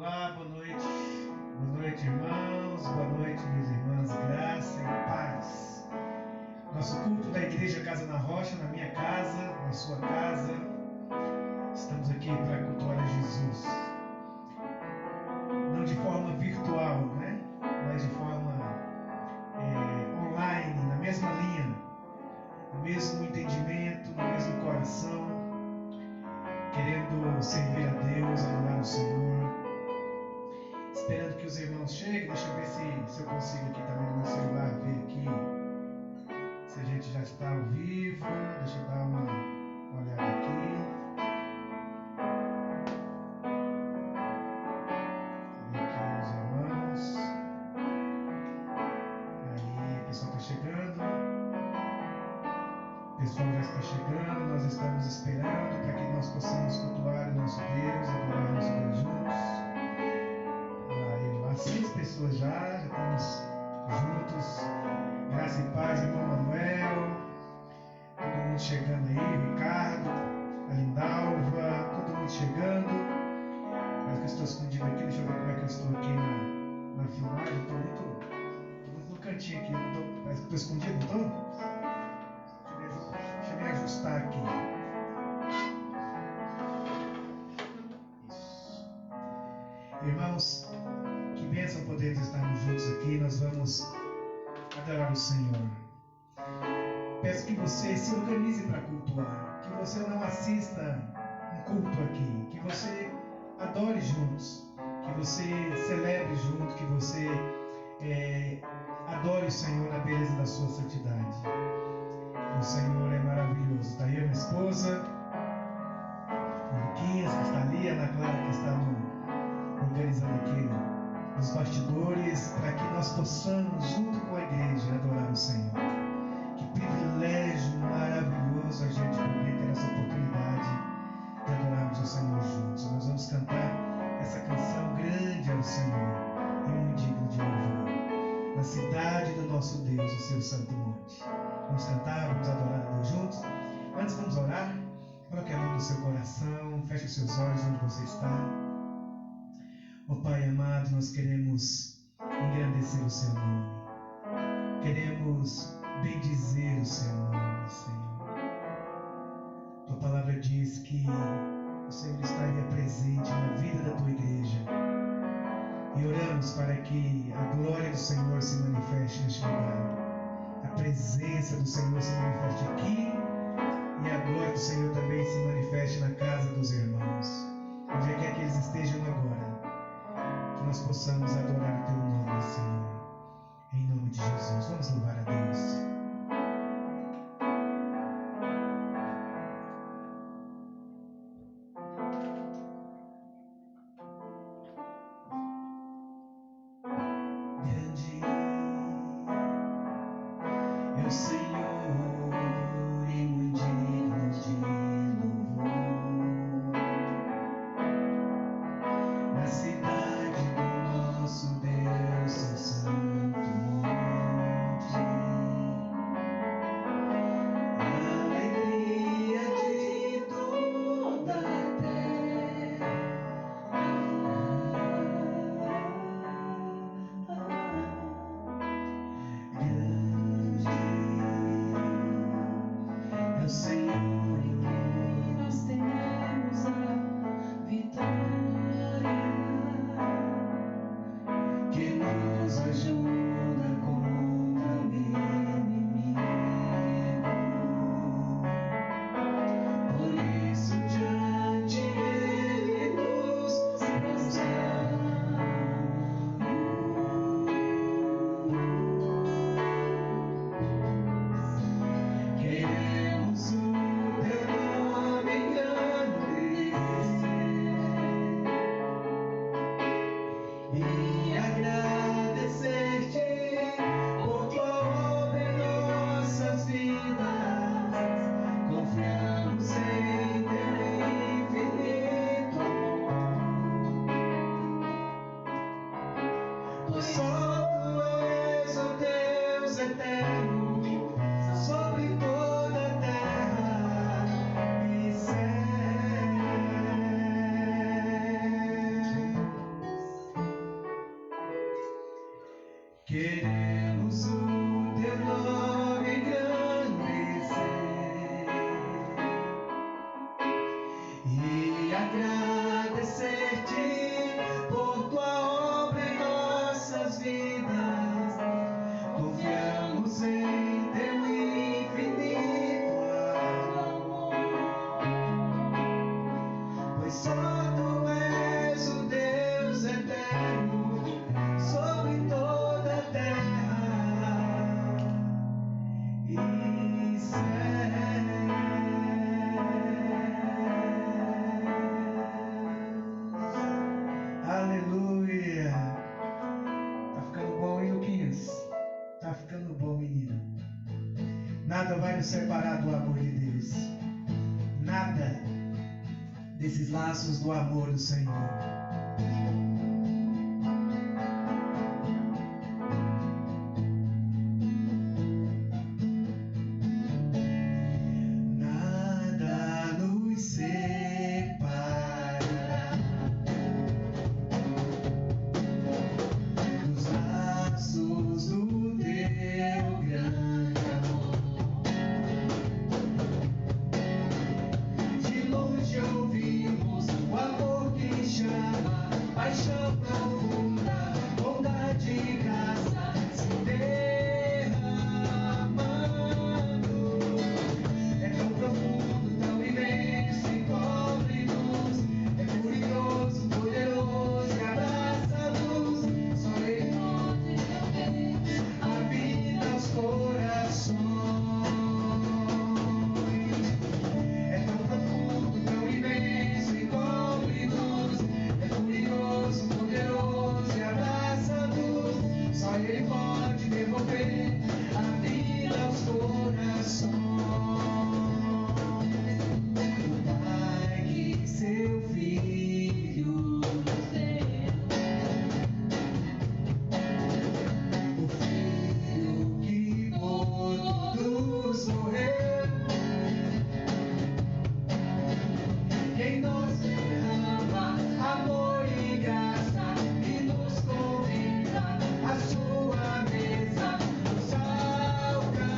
Olá, boa noite. Boa noite, irmãos. Boa noite, minhas irmãs. Graça e paz. Nosso culto da Igreja Casa na Rocha, na minha casa, na sua casa. Estamos aqui para cultuar a Jesus. Não de forma virtual, né? Mas de forma online, na mesma linha, no mesmo entendimento, no mesmo coração, querendo servir a Deus, adorar o Senhor. Esperando que os irmãos cheguem. Deixa eu ver se eu consigo aqui também no meu celular ver aqui se a gente já está ao vivo. Deixa eu dar uma olhada aqui. Cadê aqui os irmãos? Aí, o pessoal está chegando. O pessoal já está chegando. Nós estamos esperando para que nós possamos cultuar o nosso Deus, adorar o nosso Deus juntos. 6 pessoas já estamos juntos. Graça e paz, irmão Manuel, todo mundo chegando aí, Ricardo, a Lindalva, todo mundo chegando. Parece que eu estou escondido aqui, deixa eu ver como é que eu estou aqui na filmagem. Estou muito no cantinho aqui, parece que estou escondido, não estou? Deixa eu me ajustar aqui. Isso. Irmãos, que bênção poder estarmos juntos aqui. Nós vamos adorar o Senhor. Peço que você se organize para cultuar, que você não assista um culto aqui, que você adore juntos, que você celebre junto, que você adore o Senhor na beleza da sua santidade. O Senhor é maravilhoso. Está aí a minha esposa, o Luquinhas que está ali, a Ana Clara que está organizando aqui nos bastidores, para que nós possamos, junto com a igreja, adorar o Senhor. Que privilégio maravilhoso a gente poder ter essa oportunidade de adorarmos o Senhor juntos. Nós vamos cantar essa canção grande ao Senhor e muito digno de louvor, na cidade do nosso Deus, o seu santo monte. Vamos cantar, vamos adorar a Deus juntos. Antes vamos orar. Coloque a mão no seu coração, feche os seus olhos onde você está. Ó Pai amado, nós queremos engrandecer o Seu nome. Queremos bendizer o Seu nome, Senhor. Tua palavra diz que o Senhor estaria presente na vida da Tua igreja. E oramos para que a glória do Senhor se manifeste neste lugar. A presença do Senhor se manifeste aqui. E a glória do Senhor também se manifeste na casa dos irmãos. Onde quer que eles estejam agora. Que nós possamos adorar o Teu nome, Senhor. Em nome de Jesus. Vamos louvar a Deus. Grande é o Senhor e muito digno de louvor. Na cidade do nosso Deus, seu santo monte, a alegria de toda a terra. Grande é o Senhor em quem nós temos a vitória, que nos ajuda contra o inimigo. Por isso diante Ele nos prostramos. Queremos o Teu nome engrandecer e agradecer-te por Tua obra em nossas vidas. Confiamos em Teu infinito amor, pois só Tu és o Deus eterno sobre toda a terra e céu. Queremos o teu nome engrandecer e agradecer-te por tua obra em nossas vidas. Confiamos em teu infinito amor, pois só tu és o Deus eterno sobre toda a terra e céus. Aleluia! Tá ficando bom, hein, Luquinhas? Tá ficando bom, menino. Nada vai nos separar do amor de Deus. Nada desses laços do amor do Senhor. Nada nos separará dos laços do teu grande amor. De longe ouvimos o amor que chama, paixão profunda, bondade e graça se derramando. É tão profundo, tão imenso, encobre-nos. É curioso, poderoso e abraça-nos. Só Ele pode devolver a vida aos corações. É tão profundo, tão imenso, encobre-nos. É curioso, poderoso e abraça-nos. Só Ele pode devolver a vida aos corações. O Pai que seu Filho deu, o Filho que por todos morreu, quem nos derrama amor e graça e nos convida à sua mesa, nos alcançando.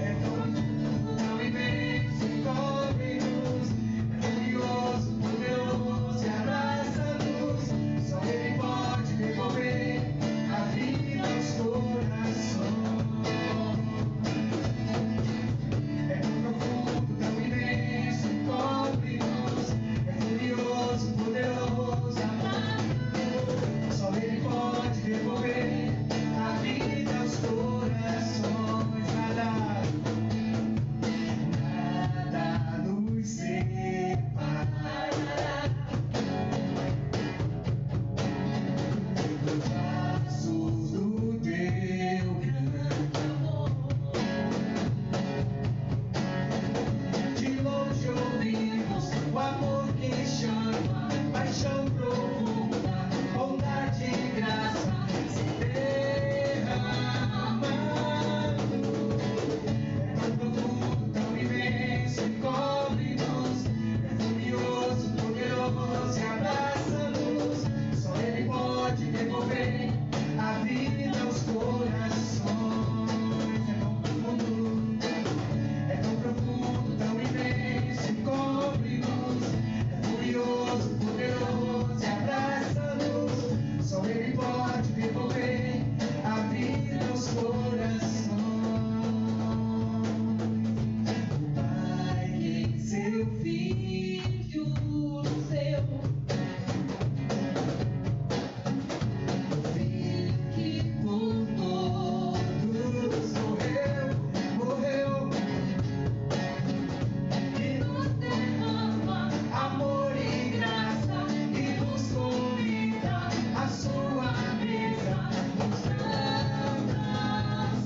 É tão imenso, encobre-nos. É curioso, poderoso e abraça-nos. Só Ele pode devolver a vida aos corações. É tão profundo, tão imenso, encobre-nos. É curioso, poderoso, abraça-nos. Só Ele pode devolver a vida aos corações. Nada nos separará dos laços do teu grande amor. De longe ouvimos o amor que chama, paixão profunda, bondade e graça se derramando. É tão profundo, tão imenso, encobre-nos. É furioso, poderoso e abraça-nos. Só Ele pode devolver a vida aos corações. É tão profundo, tão imenso, encobre-nos. É furioso, poderoso e abraça-nos. Só Ele pode devolver a vida aos corações. O Pai que em seu Filho deu, o Filho que por todos morreu, que nos derrama amor e graça e nos convida à sua mesa, nos abraçando.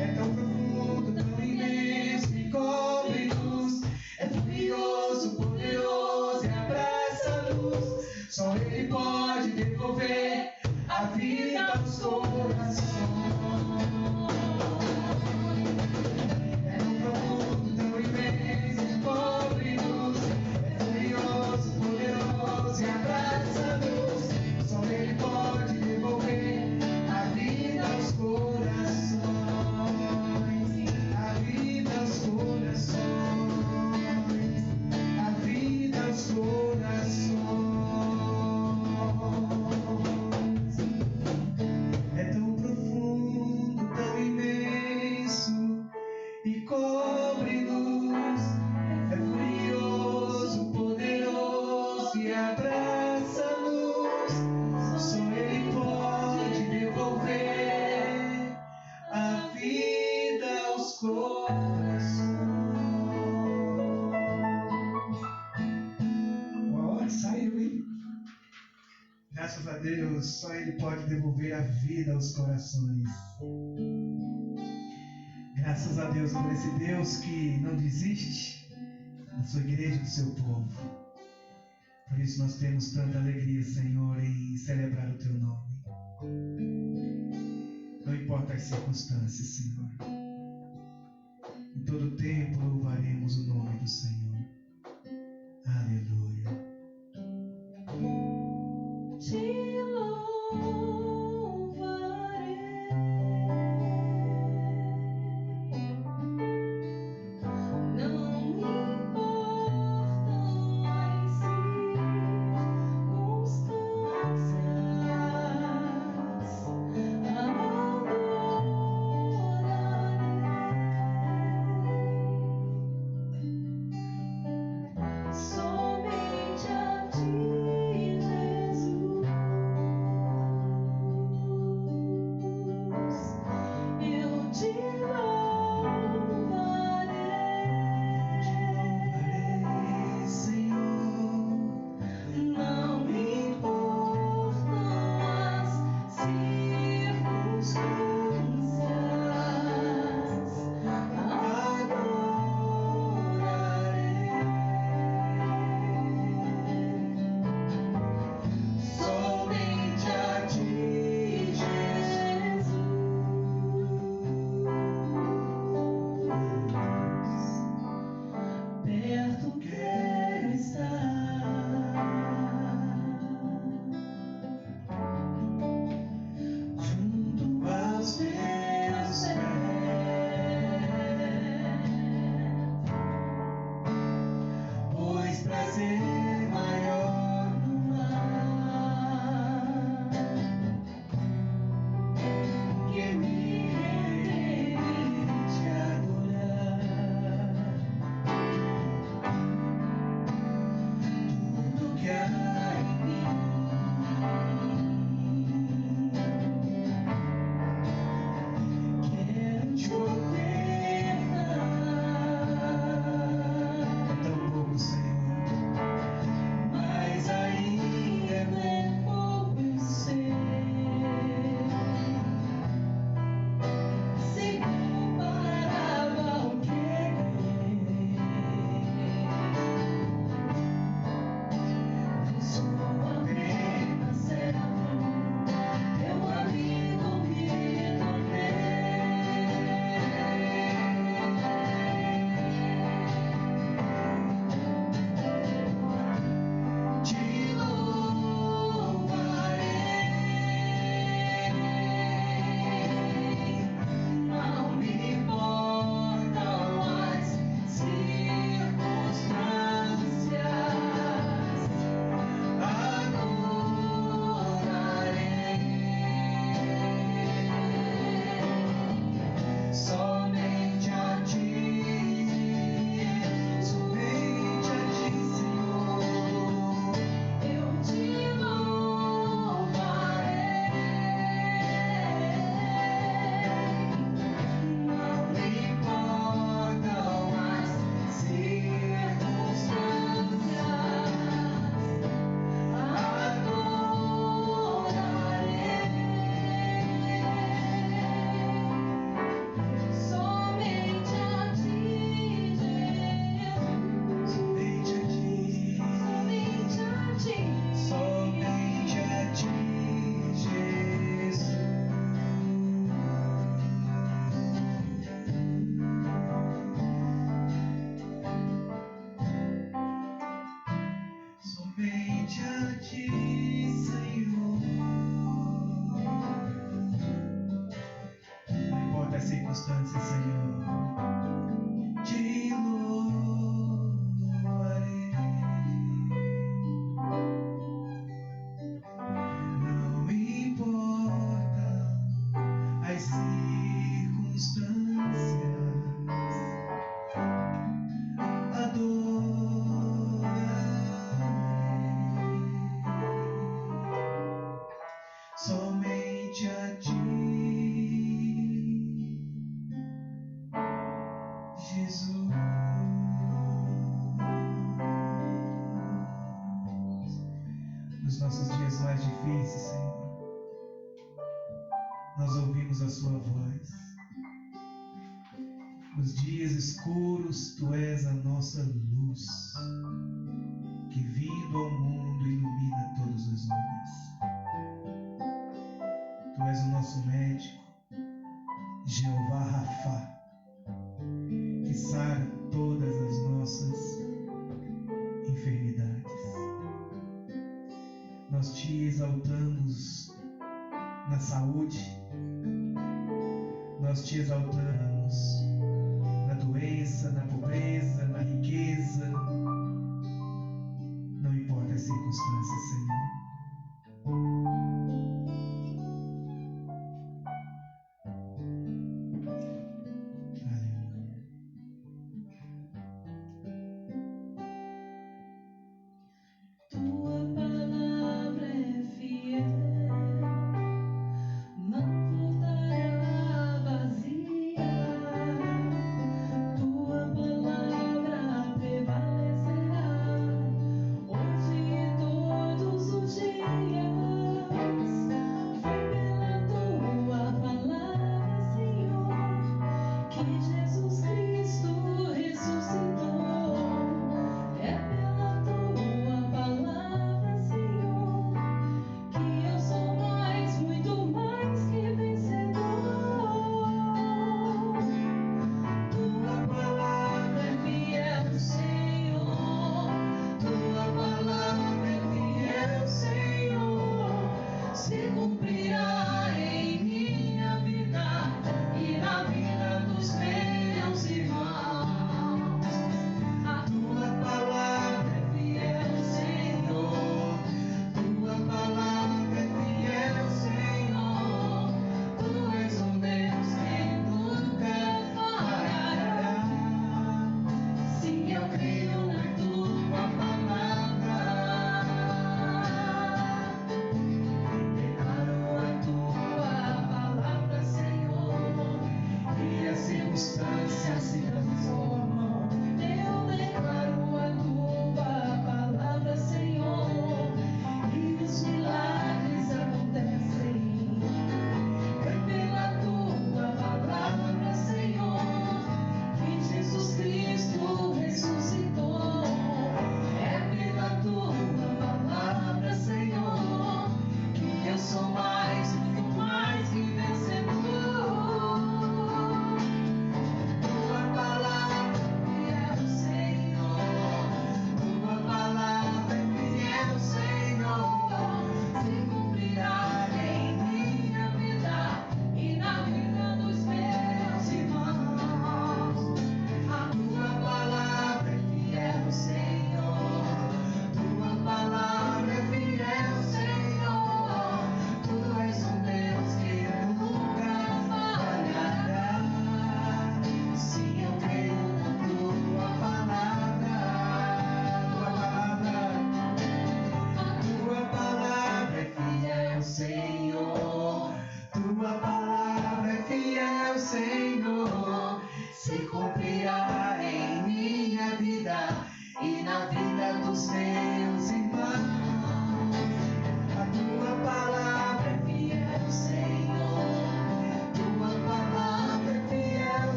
É tão profundo, tão imenso, encobre-nos. É furioso, poderoso e abraça-nos. Só Ele pode devolver a vida aos corações. É tão profundo, tão imenso, encobre-nos. É furioso, poderoso e abraça-nos. abraça-nos, só Ele pode devolver a vida aos corações. Ó, saiu, hein? Graças a Deus, só Ele pode devolver a vida aos corações. Graças a Deus por esse Deus que não desiste da sua igreja, do seu povo. Por isso nós temos tanta alegria, Senhor, em celebrar o Teu nome. Não importa as circunstâncias, Senhor. Em todo tempo louvaremos o nome do Senhor. Aleluia. Te louvarei, não me importam as circunstâncias, adorarei somente a Ti, Jesus. Eu te louvarei, Senhor. não me importam as circunstâncias, adorarei somente a Ti, Jesus. Perto quero estar, junto aos Teus pés, pois prazer maior não há que me render e te adorar. Tudo que há em mim quero te ofertar, Tão pouco, Senhor. mas ainda é pouco eu sei, se comparado ao que ganhei. Eu sou apenas servo, teu amigo me tornei. Te louvarei, não me importam as circunstâncias, adorarei somente a Ti, Senhor. Eu te louvarei, não me importam as circunstâncias, adorarei somente a Ti, Jesus. Somente a Ti. Somente a Ti. Somente a Ti, Jesus. Somente a Ti, Senhor. Não importa as circunstâncias, Senhor. Te louvarei. Não me importam as circunstâncias, adorarei nos nossos dias mais difíceis, Senhor, nós ouvimos a Sua voz. Nos dias escuros, Tu és a nossa luz, que vindo ao mundo ilumina todos os homens. Tu és o nosso médico, Jeová Rafá, que sara todas as nossas enfermidades. Nós Te exaltamos na saúde, nós Te exaltamos na doença, na pobreza, na riqueza, não importa as circunstâncias, Senhor.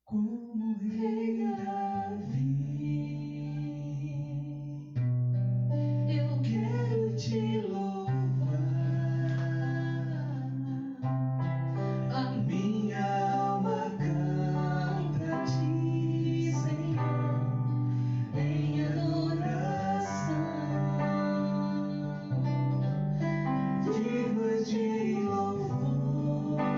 Como Rei Davi, eu quero Te louvar. A minha alma canta a Ti, Senhor, em adoração. Digno de louvor.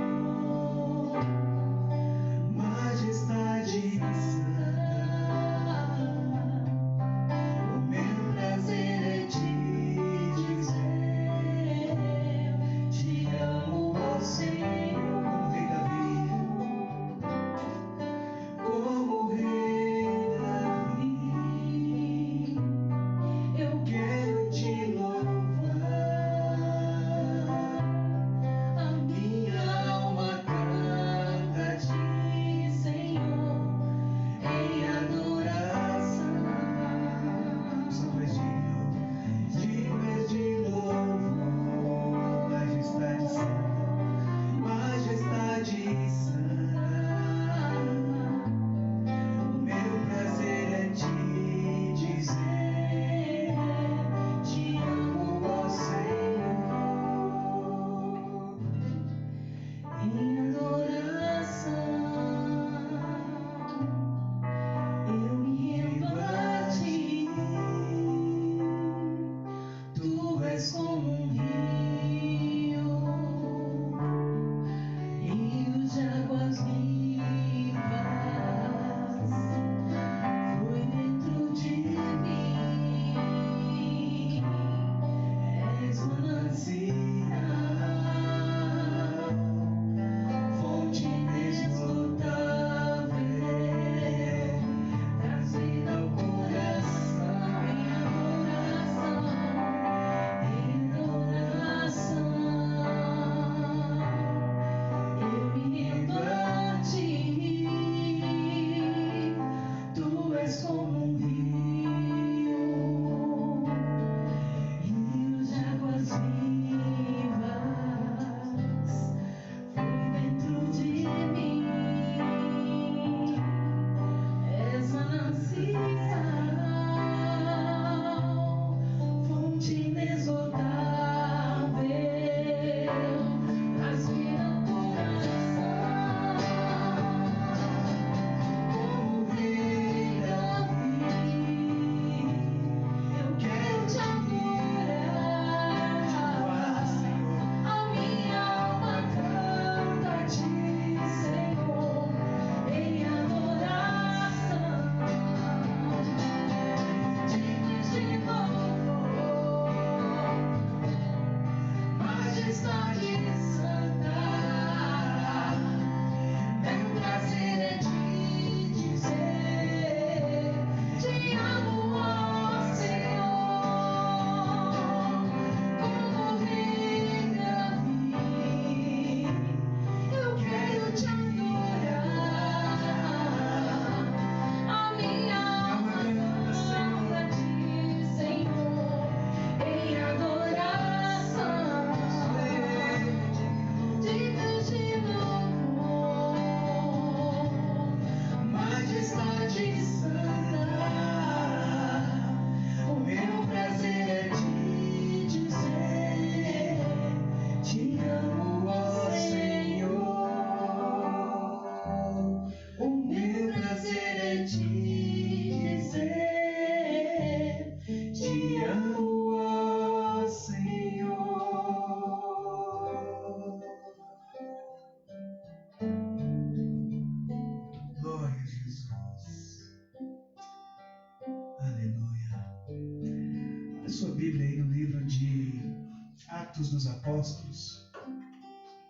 Atos dos Apóstolos.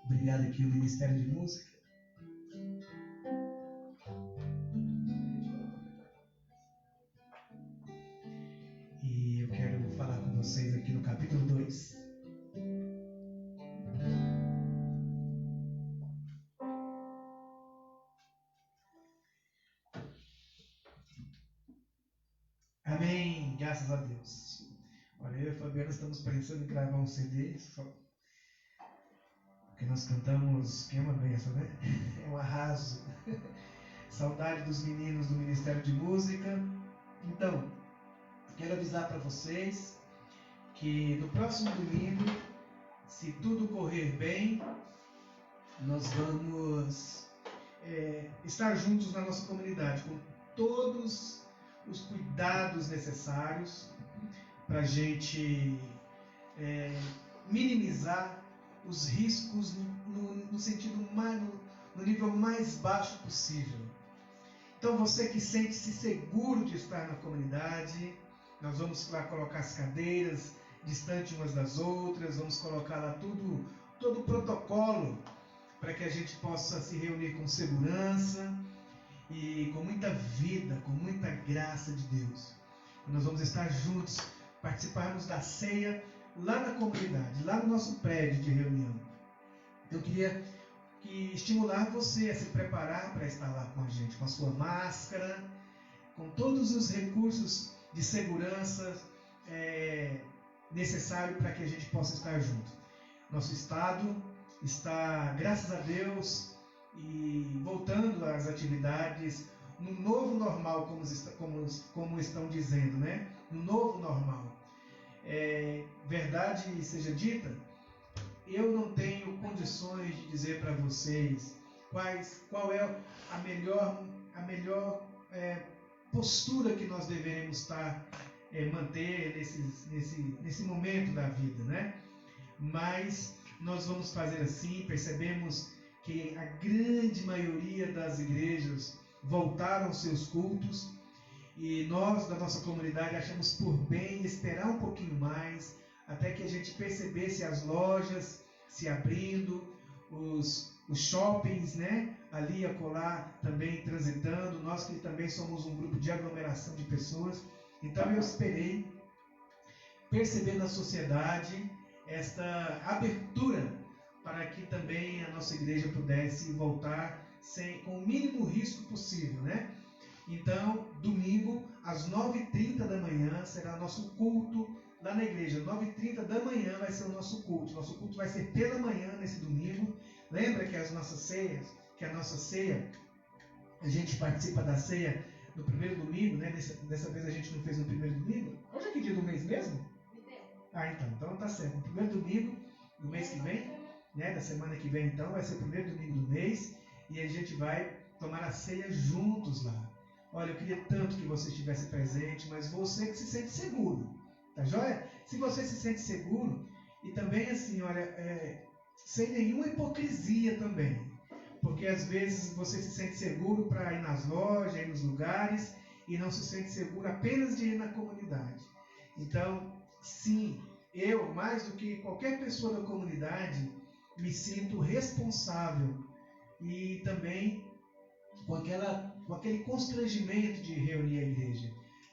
Obrigado aqui ao Ministério de Música. E eu quero falar com vocês aqui no capítulo 2. Amém, graças a Deus. Olha, eu e a Fabiana estamos pensando em gravar um CD, porque nós cantamos, que é uma benção, né? É um arraso. Saudade dos meninos do Ministério de Música. Então, quero avisar para vocês que no próximo domingo, se tudo correr bem, nós vamos estar juntos na nossa comunidade, com todos os cuidados necessários para a gente minimizar os riscos no sentido no nível mais baixo possível. Então você que sente-se seguro de estar na comunidade, nós vamos lá colocar as cadeiras distante umas das outras, vamos colocar lá todo o protocolo para que a gente possa se reunir com segurança e com muita vida, com muita graça de Deus. E nós vamos estar juntos, participarmos da ceia lá na comunidade, lá no nosso prédio de reunião. Eu queria estimular você a se preparar para estar lá com a gente, com a sua máscara, com todos os recursos de segurança necessários para que a gente possa estar junto. Nosso estado está, graças a Deus, e voltando às atividades no novo normal, como estão dizendo, né? No novo normal. Verdade seja dita, eu não tenho condições de dizer para vocês qual é a melhor postura que nós deveremos manter nesse momento da vida, né? Mas nós vamos fazer assim. Percebemos que a grande maioria das igrejas voltaram aos seus cultos e nós da nossa comunidade achamos por bem esperar um pouquinho mais até que a gente percebesse as lojas se abrindo, os shoppings, né, ali e acolá também transitando, nós que também somos um grupo de aglomeração de pessoas. Então eu esperei perceber na sociedade esta abertura para que também a nossa igreja pudesse voltar com o mínimo risco possível, né? Então, domingo, às 9h30 da manhã, será nosso culto lá na igreja. 9h30 da manhã vai ser o nosso culto. Nosso culto vai ser pela manhã nesse domingo. Lembra que a nossa ceia, a gente participa da ceia no primeiro domingo, né? Dessa vez a gente não fez no primeiro domingo. Hoje é que dia do mês mesmo? Então tá certo. No primeiro domingo do mês que vem, né? Da semana que vem, então, vai ser o primeiro domingo do mês e a gente vai tomar a ceia juntos lá. Olha, eu queria tanto que você estivesse presente, mas você que se sente seguro, tá joia? Se você se sente seguro, e também assim, olha, sem nenhuma hipocrisia também, porque às vezes você se sente seguro para ir nas lojas, ir nos lugares, e não se sente seguro apenas de ir na comunidade. Então, sim, eu, mais do que qualquer pessoa da comunidade, me sinto responsável e também com aquele constrangimento de reunir a igreja.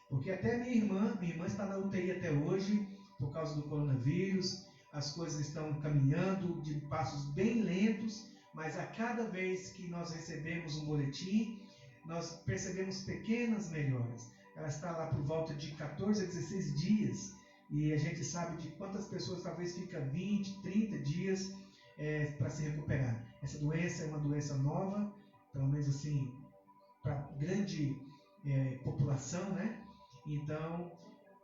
Porque até minha irmã está na UTI até hoje, por causa do coronavírus. As coisas estão caminhando de passos bem lentos, mas a cada vez que nós recebemos um boletim, nós percebemos pequenas melhoras. Ela está lá por volta de 14 a 16 dias, e a gente sabe de quantas pessoas talvez ficam 20, 30 dias para se recuperar. Essa doença é uma doença nova, pelo menos assim, para grande população, né? Então,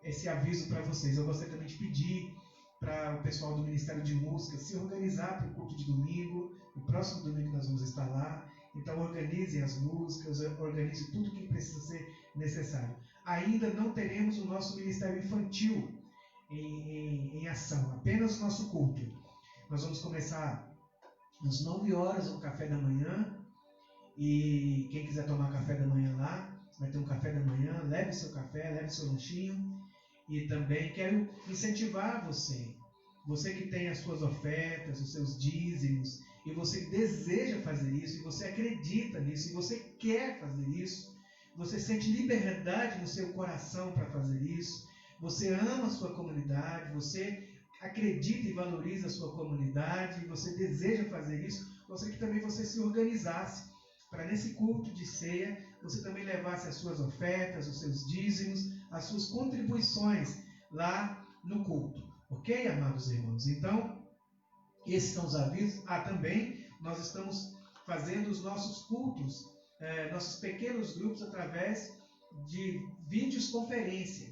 esse aviso para vocês. Eu gostaria também de pedir para o pessoal do Ministério de Música se organizar para o culto de domingo. No próximo domingo nós vamos estar lá. Então, organizem as músicas, organizem tudo que precisa ser necessário. Ainda não teremos o nosso Ministério Infantil em ação, apenas o nosso culto. Nós vamos começar às 9 horas o café da manhã. E quem quiser tomar café da manhã lá, vai ter um café da manhã, leve seu café, leve seu lanchinho. E também quero incentivar você você que tem as suas ofertas, os seus dízimos, e você deseja fazer isso, e você acredita nisso, e você quer fazer isso, você sente liberdade no seu coração para fazer isso, você ama a sua comunidade, você acredita e valoriza a sua comunidade, e você deseja fazer isso, gostaria que também você se organizasse para nesse culto de ceia, você também levasse as suas ofertas, os seus dízimos, as suas contribuições lá no culto. Ok, amados irmãos? Então, esses são os avisos. Também nós estamos fazendo os nossos cultos, nossos pequenos grupos através de videoconferência.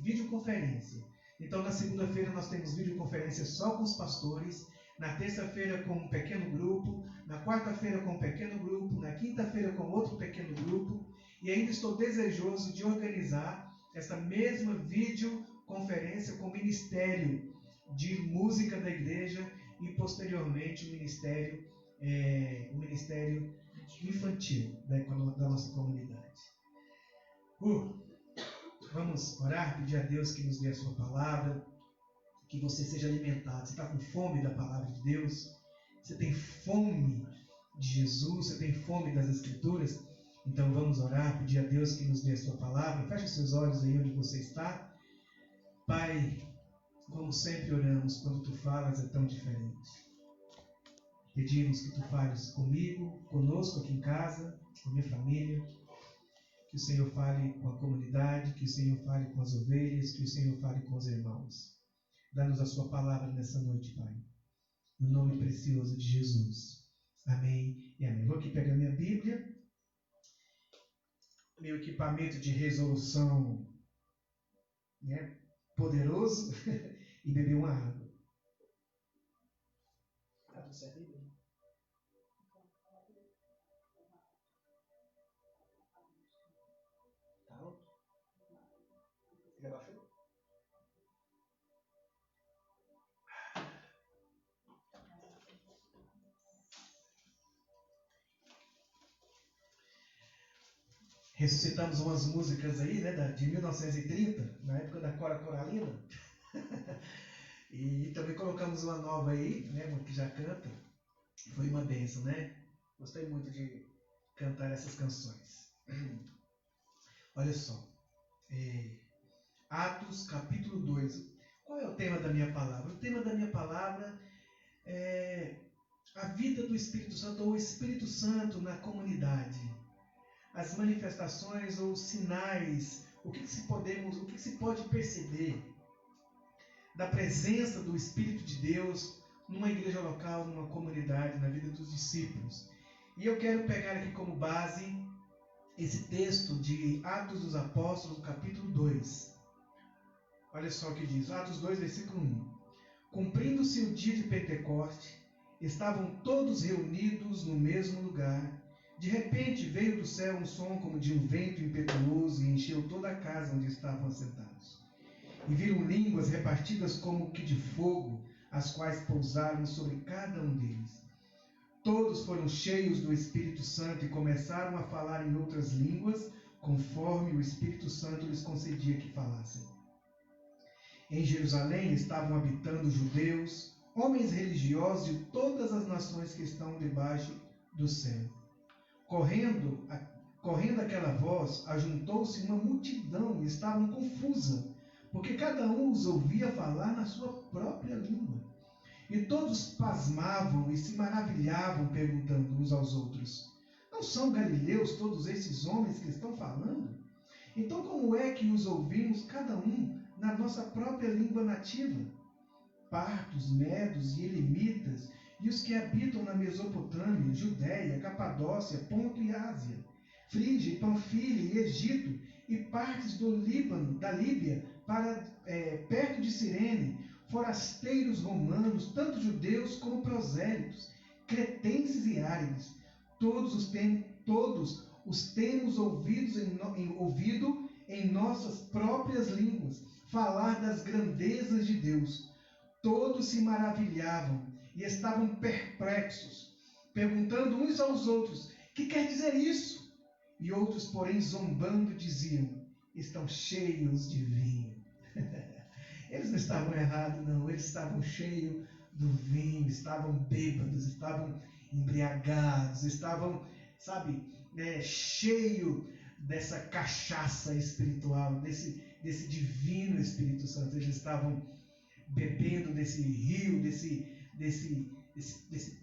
Então, na segunda-feira nós temos videoconferência só com os pastores, na terça-feira com um pequeno grupo, na quarta-feira com um pequeno grupo, na quinta-feira com outro pequeno grupo, e ainda estou desejoso de organizar essa mesma videoconferência com o Ministério de Música da Igreja e posteriormente o Ministério Infantil da nossa comunidade. Vamos orar, pedir a Deus que nos dê a sua palavra, que você seja alimentado. Você está com fome da palavra de Deus? Você tem fome de Jesus? Você tem fome das Escrituras? Então vamos orar, pedir a Deus que nos dê a sua palavra. Feche seus olhos aí onde você está. Pai, como sempre oramos, quando Tu falas é tão diferente. Pedimos que Tu fales comigo, conosco aqui em casa, com a minha família. Que o Senhor fale com a comunidade, que o Senhor fale com as ovelhas, que o Senhor fale com os irmãos. Dá-nos a sua palavra nessa noite, Pai. No nome precioso de Jesus. Amém e amém. Vou aqui pegar minha Bíblia, meu equipamento de resolução, né, poderoso, e beber uma água. Tá tudo certo aí, Bíblia? Tá alto? Já baixou? Ressuscitamos umas músicas aí, né, de 1930, na época da Cora Coralina. E também colocamos uma nova aí, né, uma que já canta. Foi uma bênção, né? Gostei muito de cantar essas canções. Olha só. Atos capítulo 2. Qual é o tema da minha palavra? O tema da minha palavra é a vida do Espírito Santo, ou o Espírito Santo na comunidade. As manifestações ou sinais, o que se pode perceber da presença do Espírito de Deus numa igreja local, numa comunidade, na vida dos discípulos. E eu quero pegar aqui como base esse texto de Atos dos Apóstolos, capítulo 2. Olha só o que diz, Atos 2, versículo 1. Cumprindo-se o dia de Pentecoste, estavam todos reunidos no mesmo lugar. De repente veio do céu um som como de um vento impetuoso e encheu toda a casa onde estavam assentados. E viram línguas repartidas como que de fogo, as quais pousaram sobre cada um deles. Todos foram cheios do Espírito Santo e começaram a falar em outras línguas, conforme o Espírito Santo lhes concedia que falassem. Em Jerusalém estavam habitando judeus, homens religiosos de todas as nações que estão debaixo do céu. Correndo aquela voz, ajuntou-se uma multidão e estavam confusa, porque cada um os ouvia falar na sua própria língua. E todos pasmavam e se maravilhavam, perguntando uns aos outros: não são galileus todos esses homens que estão falando? Então como é que os ouvimos cada um na nossa própria língua nativa? Partos, medos e elimitas, e os que habitam na Mesopotâmia, Judéia, Capadócia, Ponto e Ásia, Frígia, Panfilha e Egito, e partes do Líbano, da Líbia, perto de Cirene, forasteiros romanos, tanto judeus como prosélitos, cretenses e árabes, todos os temos ouvido em nossas próprias línguas falar das grandezas de Deus. Todos se maravilhavam e estavam perplexos, perguntando uns aos outros: que quer dizer isso? E outros, porém, zombando, diziam: estão cheios de vinho. Eles não estavam errados, não. Eles estavam cheios do vinho, estavam bêbados, estavam embriagados, estavam, sabe, cheio dessa cachaça espiritual, desse divino Espírito Santo. Eles estavam bebendo desse rio, desse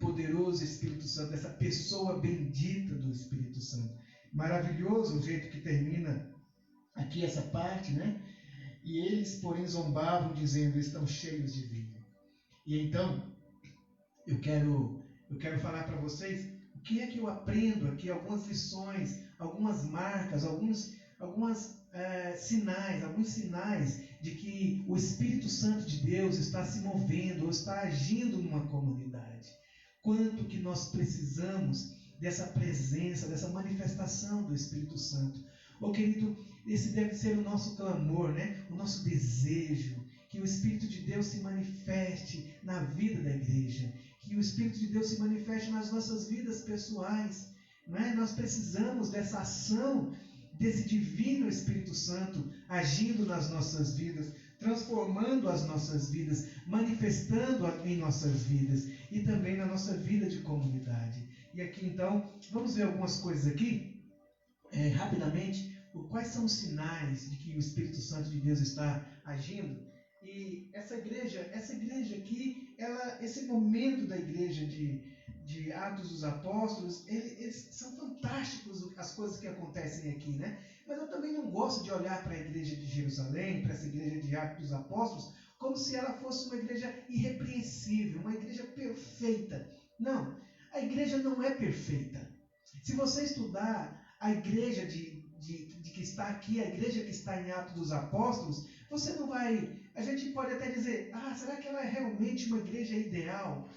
poderoso Espírito Santo, dessa pessoa bendita do Espírito Santo. Maravilhoso o jeito que termina aqui essa parte, né? E eles, porém, zombavam, dizendo: estão cheios de vinho. E então, eu quero falar para vocês o que é que eu aprendo aqui, algumas lições, algumas marcas, alguns sinais de que o Espírito Santo de Deus está se movendo ou está agindo numa comunidade. Quanto que nós precisamos dessa presença, dessa manifestação do Espírito Santo. Querido, esse deve ser o nosso clamor, né? O nosso desejo, que o Espírito de Deus se manifeste na vida da igreja, que o Espírito de Deus se manifeste nas nossas vidas pessoais. Não é? Nós precisamos dessa ação, desse divino Espírito Santo agindo nas nossas vidas, transformando as nossas vidas, manifestando em nossas vidas e também na nossa vida de comunidade. E aqui então, vamos ver algumas coisas aqui, rapidamente, quais são os sinais de que o Espírito Santo de Deus está agindo. E essa igreja aqui, esse momento da igreja de Atos dos Apóstolos, eles são fantásticos as coisas que acontecem aqui, né? Mas eu também não gosto de olhar para a igreja de Jerusalém, para essa igreja de Atos dos Apóstolos, como se ela fosse uma igreja irrepreensível, uma igreja perfeita. Não, a igreja não é perfeita. Se você estudar a igreja que está aqui, a igreja que está em Atos dos Apóstolos, você não vai... A gente pode até dizer: será que ela é realmente uma igreja ideal?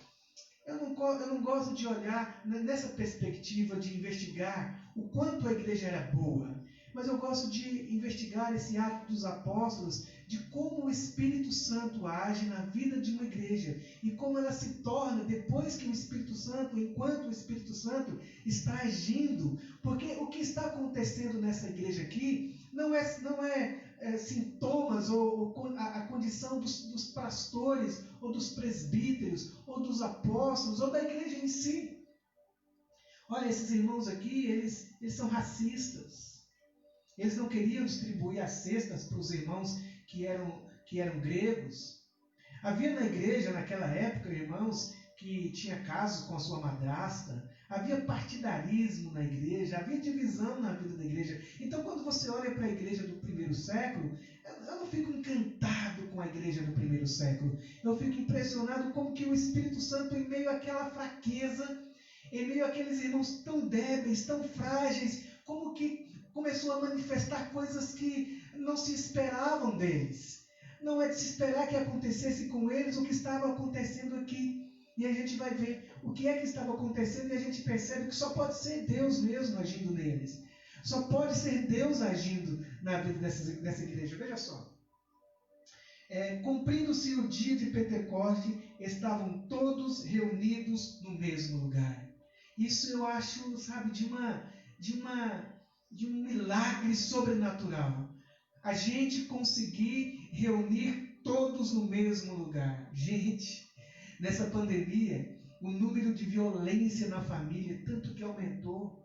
Eu não gosto de olhar nessa perspectiva de investigar o quanto a igreja era boa, mas eu gosto de investigar esse ato dos apóstolos, de como o Espírito Santo age na vida de uma igreja e como ela se torna depois que o Espírito Santo, enquanto o Espírito Santo está agindo. Porque o que está acontecendo nessa igreja aqui não é sintomas ou a condição dos pastores ou dos presbíteros ou dos apóstolos ou da igreja em si. Olha, esses irmãos aqui, eles são racistas. Eles não queriam distribuir as cestas para os irmãos que eram gregos. Havia na igreja naquela época irmãos que tinha casos com a sua madrasta. Havia partidarismo na igreja, havia divisão na vida da igreja. Então, quando você olha para a igreja do primeiro século, eu não fico encantado com a igreja do primeiro século. Eu fico impressionado como que o Espírito Santo, em meio àquela fraqueza, em meio àqueles irmãos tão débeis, tão frágeis, como que começou a manifestar coisas que não se esperavam deles. Não é de se esperar que acontecesse com eles o que estava acontecendo aqui. E a gente vai ver o que é que estava acontecendo e a gente percebe que só pode ser Deus mesmo agindo neles. Só pode ser Deus agindo na vida dessa igreja. Veja só. Cumprindo-se o dia de Pentecoste, estavam todos reunidos no mesmo lugar. Isso eu acho, sabe, de um milagre sobrenatural. A gente conseguir reunir todos no mesmo lugar. Gente, nessa pandemia, o número de violência na família tanto que aumentou,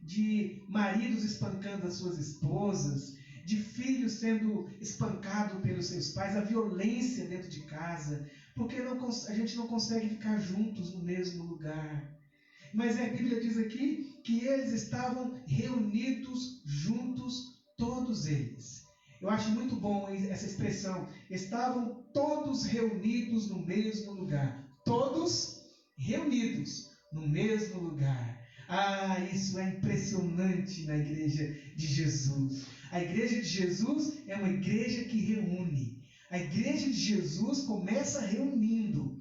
de maridos espancando as suas esposas, de filhos sendo espancados pelos seus pais, a violência dentro de casa, porque a gente não consegue ficar juntos no mesmo lugar. Mas a Bíblia diz aqui que eles estavam reunidos juntos, todos eles. Eu acho muito bom essa expressão. Estavam todos reunidos no mesmo lugar. Todos reunidos no mesmo lugar. Isso é impressionante na igreja de Jesus. A igreja de Jesus é uma igreja que reúne. A igreja de Jesus começa reunindo.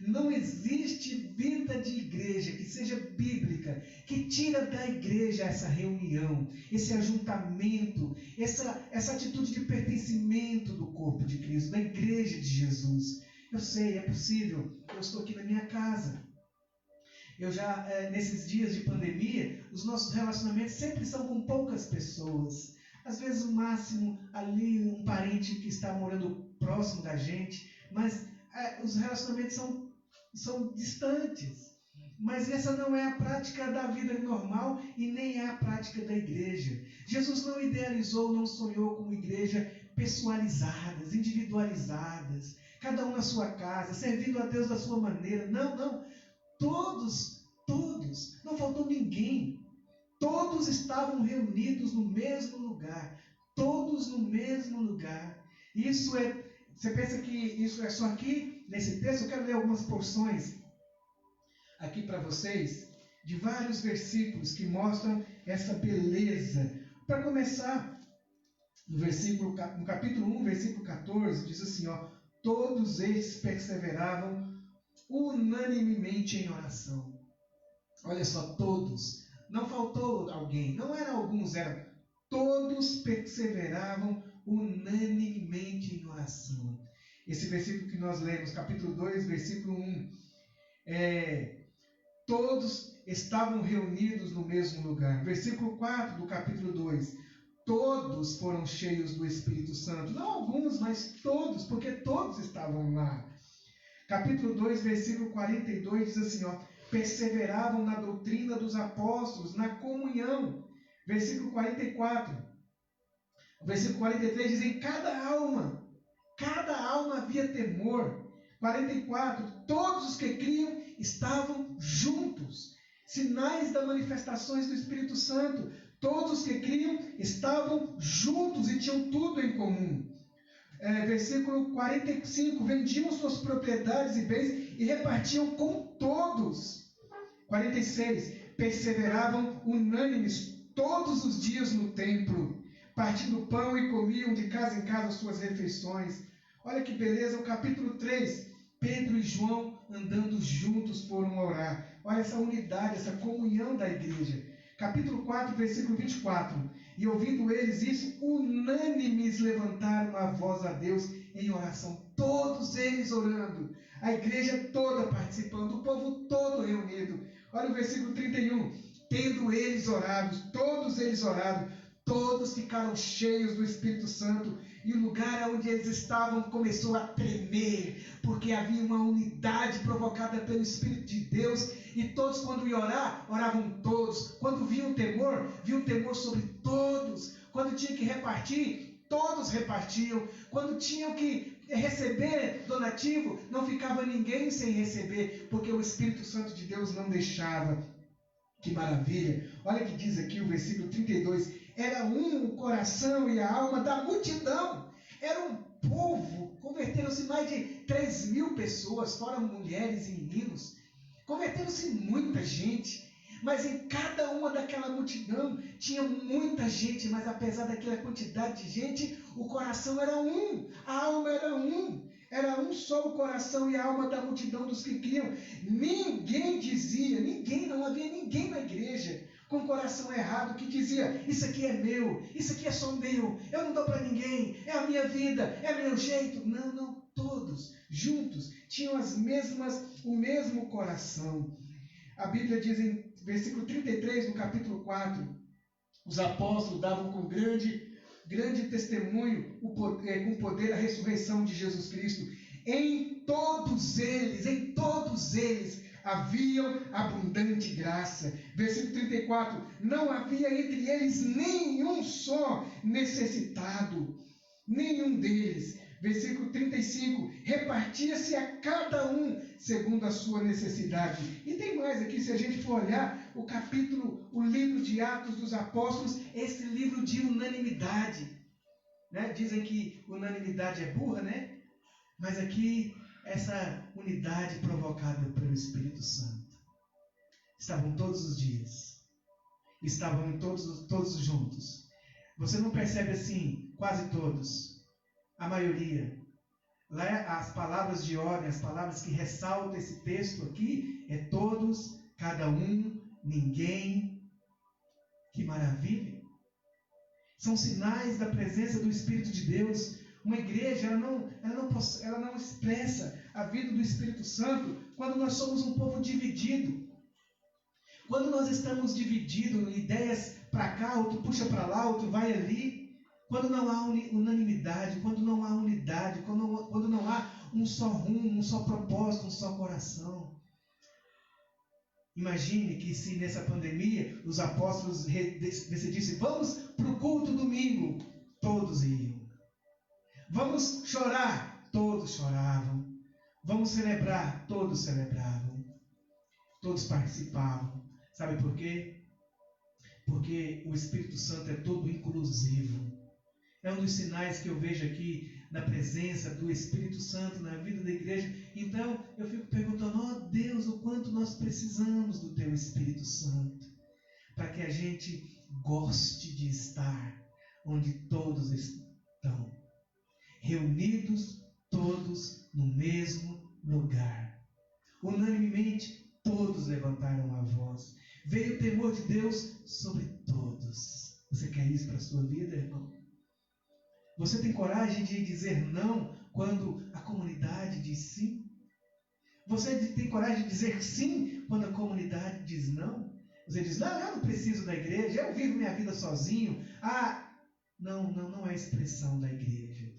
Não existe vida de igreja que seja bíblica, que tira da igreja essa reunião, esse ajuntamento, essa atitude de pertencimento do corpo de Cristo, da igreja de Jesus. Eu sei, é possível. Eu estou aqui na minha casa. Eu já, nesses dias de pandemia, os nossos relacionamentos sempre são com poucas pessoas. Às vezes, no máximo, ali um parente que está morando próximo da gente, mas os relacionamentos são são distantes. Mas essa não é a prática da vida normal e nem é a prática da igreja. Jesus não idealizou, não sonhou com igreja pessoalizadas, individualizadas, cada um na sua casa, servindo a Deus da sua maneira. Não. Todos, não faltou ninguém. Todos estavam reunidos no mesmo lugar. Todos no mesmo lugar. Isso é, você pensa que isso é só aqui, nesse texto? Eu quero ler algumas porções aqui para vocês, de vários versículos que mostram essa beleza. Para começar, no capítulo 1, versículo 14, diz assim, todos eles perseveravam unanimemente em oração. Olha só, todos. Não faltou alguém, não eram alguns, eram todos perseveravam unanimemente em oração. Esse versículo que nós lemos, capítulo 2, versículo 1, todos estavam reunidos no mesmo lugar. Versículo 4 do capítulo 2, todos foram cheios do Espírito Santo. Não alguns, mas todos, porque todos estavam lá. Capítulo 2, versículo 42 diz assim, perseveravam na doutrina dos apóstolos, na comunhão. Versículo 44. Versículo 43 diz, em cada alma havia temor. 44, todos os que criam estavam juntos. Sinais das manifestações do Espírito Santo. Todos os que criam estavam juntos e tinham tudo em comum. Versículo 45, vendiam suas propriedades e bens e repartiam com todos. 46, perseveravam unânimes todos os dias no templo, partindo pão e comiam de casa em casa suas refeições. Olha que beleza, o capítulo 3, Pedro e João andando juntos foram orar. Olha essa unidade, essa comunhão da igreja. Capítulo 4, versículo 24. E ouvindo eles isso, unânimes levantaram a voz a Deus em oração. Todos eles orando. A igreja toda participando, o povo todo reunido. Olha o versículo 31. Tendo eles orado, todos eles oraram, todos ficaram cheios do Espírito Santo, e o lugar onde eles estavam começou a tremer, porque havia uma unidade provocada pelo Espírito de Deus, e todos, quando iam orar, oravam todos. Quando viam temor sobre todos. Quando tinha que repartir, todos repartiam. Quando tinham que receber donativo, não ficava ninguém sem receber, porque o Espírito Santo de Deus não deixava. Que maravilha! Olha que diz aqui o versículo 32. Era o coração e a alma da multidão. Era um povo. Converteram-se mais de 3.000 pessoas, fora mulheres e meninos. Converteram-se muita gente. Mas em cada uma daquela multidão tinha muita gente. Mas apesar daquela quantidade de gente, o coração era um. A alma era um. Era um só o coração e a alma da multidão dos que criam. Ninguém dizia, não havia ninguém na igreja com o coração errado que dizia, isso aqui é meu, isso aqui é só meu, eu não dou para ninguém, é a minha vida, é meu jeito. Não, todos juntos tinham o mesmo coração. A Bíblia diz em versículo 33 do capítulo 4, os apóstolos davam com grande testemunho, com poder, a ressurreição de Jesus Cristo. Em todos eles havia abundante graça. Versículo 34, não havia entre eles nenhum só necessitado, nenhum deles. Versículo 35, repartia-se a cada um segundo a sua necessidade. E tem mais aqui, se a gente for olhar o livro de Atos dos Apóstolos, esse livro de unanimidade. Né? Dizem que unanimidade é burra, né? Mas aqui, essa unidade provocada pelo Espírito Santo. Estavam todos os dias. Estavam todos juntos. Você não percebe assim, quase todos. A maioria. Lá as palavras de ordem, as palavras que ressaltam esse texto aqui, é todos, cada um, ninguém. Que maravilha! São sinais da presença do Espírito de Deus. Uma igreja, ela não expressa a vida do Espírito Santo quando nós somos um povo dividido. Quando nós estamos divididos, ideias para cá, outro puxa para lá, outro vai ali. Quando não há unanimidade, quando não há unidade, quando não há um só rumo, um só propósito, um só coração. Imagine que se nessa pandemia os apóstolos decidissem, vamos para o culto domingo, todos iam. Vamos chorar, todos choravam. Vamos celebrar, todos celebravam. Todos participavam. Sabe por quê? Porque o Espírito Santo é todo inclusivo. É um dos sinais que eu vejo aqui da presença do Espírito Santo na vida da igreja. Então eu fico perguntando, Deus, o quanto nós precisamos do Teu Espírito Santo para que a gente goste de estar onde todos estão, reunidos todos no mesmo lugar. Unanimemente todos levantaram a voz. Veio o temor de Deus sobre todos. Você quer isso para a sua vida, irmão? Você tem coragem de dizer não quando a comunidade diz sim? Você tem coragem de dizer sim quando a comunidade diz não? Você diz, não, eu não preciso da igreja, eu vivo minha vida sozinho. Não é expressão da igreja.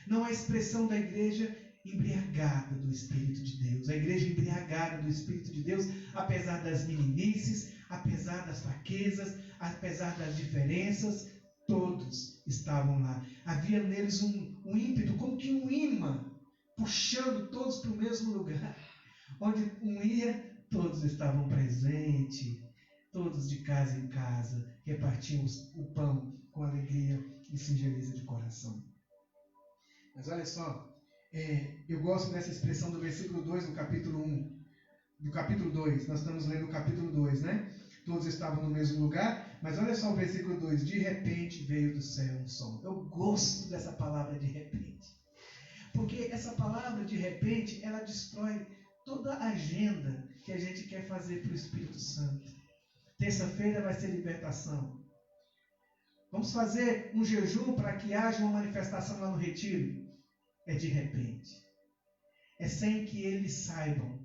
Não é expressão da igreja embriagada do Espírito de Deus. A igreja embriagada do Espírito de Deus, apesar das meninices, apesar das fraquezas, apesar das diferenças, todos estavam lá. Havia neles um ímpeto, como que um imã, puxando todos para o mesmo lugar. Onde um ia, todos estavam presentes, todos de casa em casa, repartiam o pão com alegria e singeleza de coração. Mas olha só, eu gosto dessa expressão do versículo 2 do capítulo 1. Do capítulo 2, nós estamos lendo o capítulo 2, né? Todos estavam no mesmo lugar, mas olha só o versículo 2. De repente veio do céu um som. Eu gosto dessa palavra de repente. Porque essa palavra de repente, ela destrói toda a agenda que a gente quer fazer para o Espírito Santo. Terça-feira vai ser libertação. Vamos fazer um jejum para que haja uma manifestação lá no retiro. É de repente. É sem que eles saibam.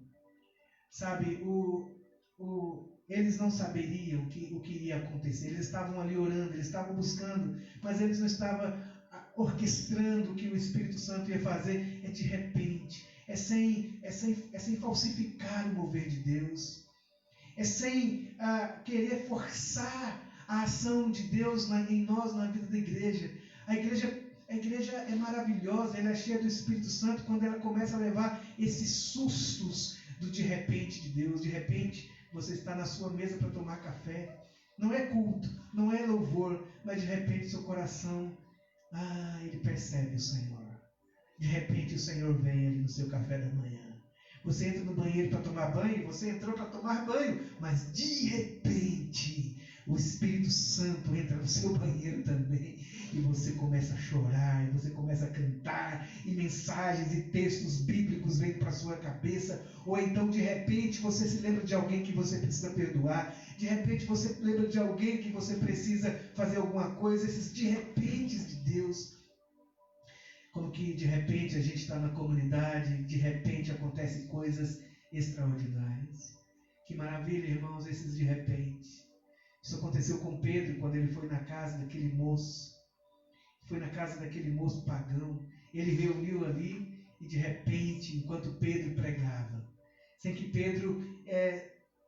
Sabe, eles não saberiam o que iria acontecer. Eles estavam ali orando, eles estavam buscando, mas eles não estavam orquestrando o que o Espírito Santo ia fazer. É de repente. É sem falsificar o mover de Deus. É sem querer forçar a ação de Deus em nós, na vida da igreja. A igreja é maravilhosa, ela é cheia do Espírito Santo quando ela começa a levar esses sustos do de repente de Deus. De repente, você está na sua mesa para tomar café. Não é culto, não é louvor, mas de repente seu coração, ele percebe o Senhor. De repente o Senhor vem ali no seu café da manhã. Você entra no banheiro para tomar banho, você entrou para tomar banho, mas de repente o Espírito Santo entra no seu banheiro também, e você começa a chorar, e você começa a cantar, e mensagens e textos bíblicos vêm para a sua cabeça, ou então de repente você se lembra de alguém que você precisa perdoar, de repente você lembra de alguém que você precisa fazer alguma coisa. Esses de repentes de Deus, como que de repente a gente está na comunidade, de repente acontecem coisas extraordinárias. Que maravilha, irmãos, esses de repente. Isso aconteceu com Pedro quando ele foi na casa daquele moço. Foi na casa daquele moço pagão. Ele reuniu ali e de repente, enquanto Pedro pregava, sem que Pedro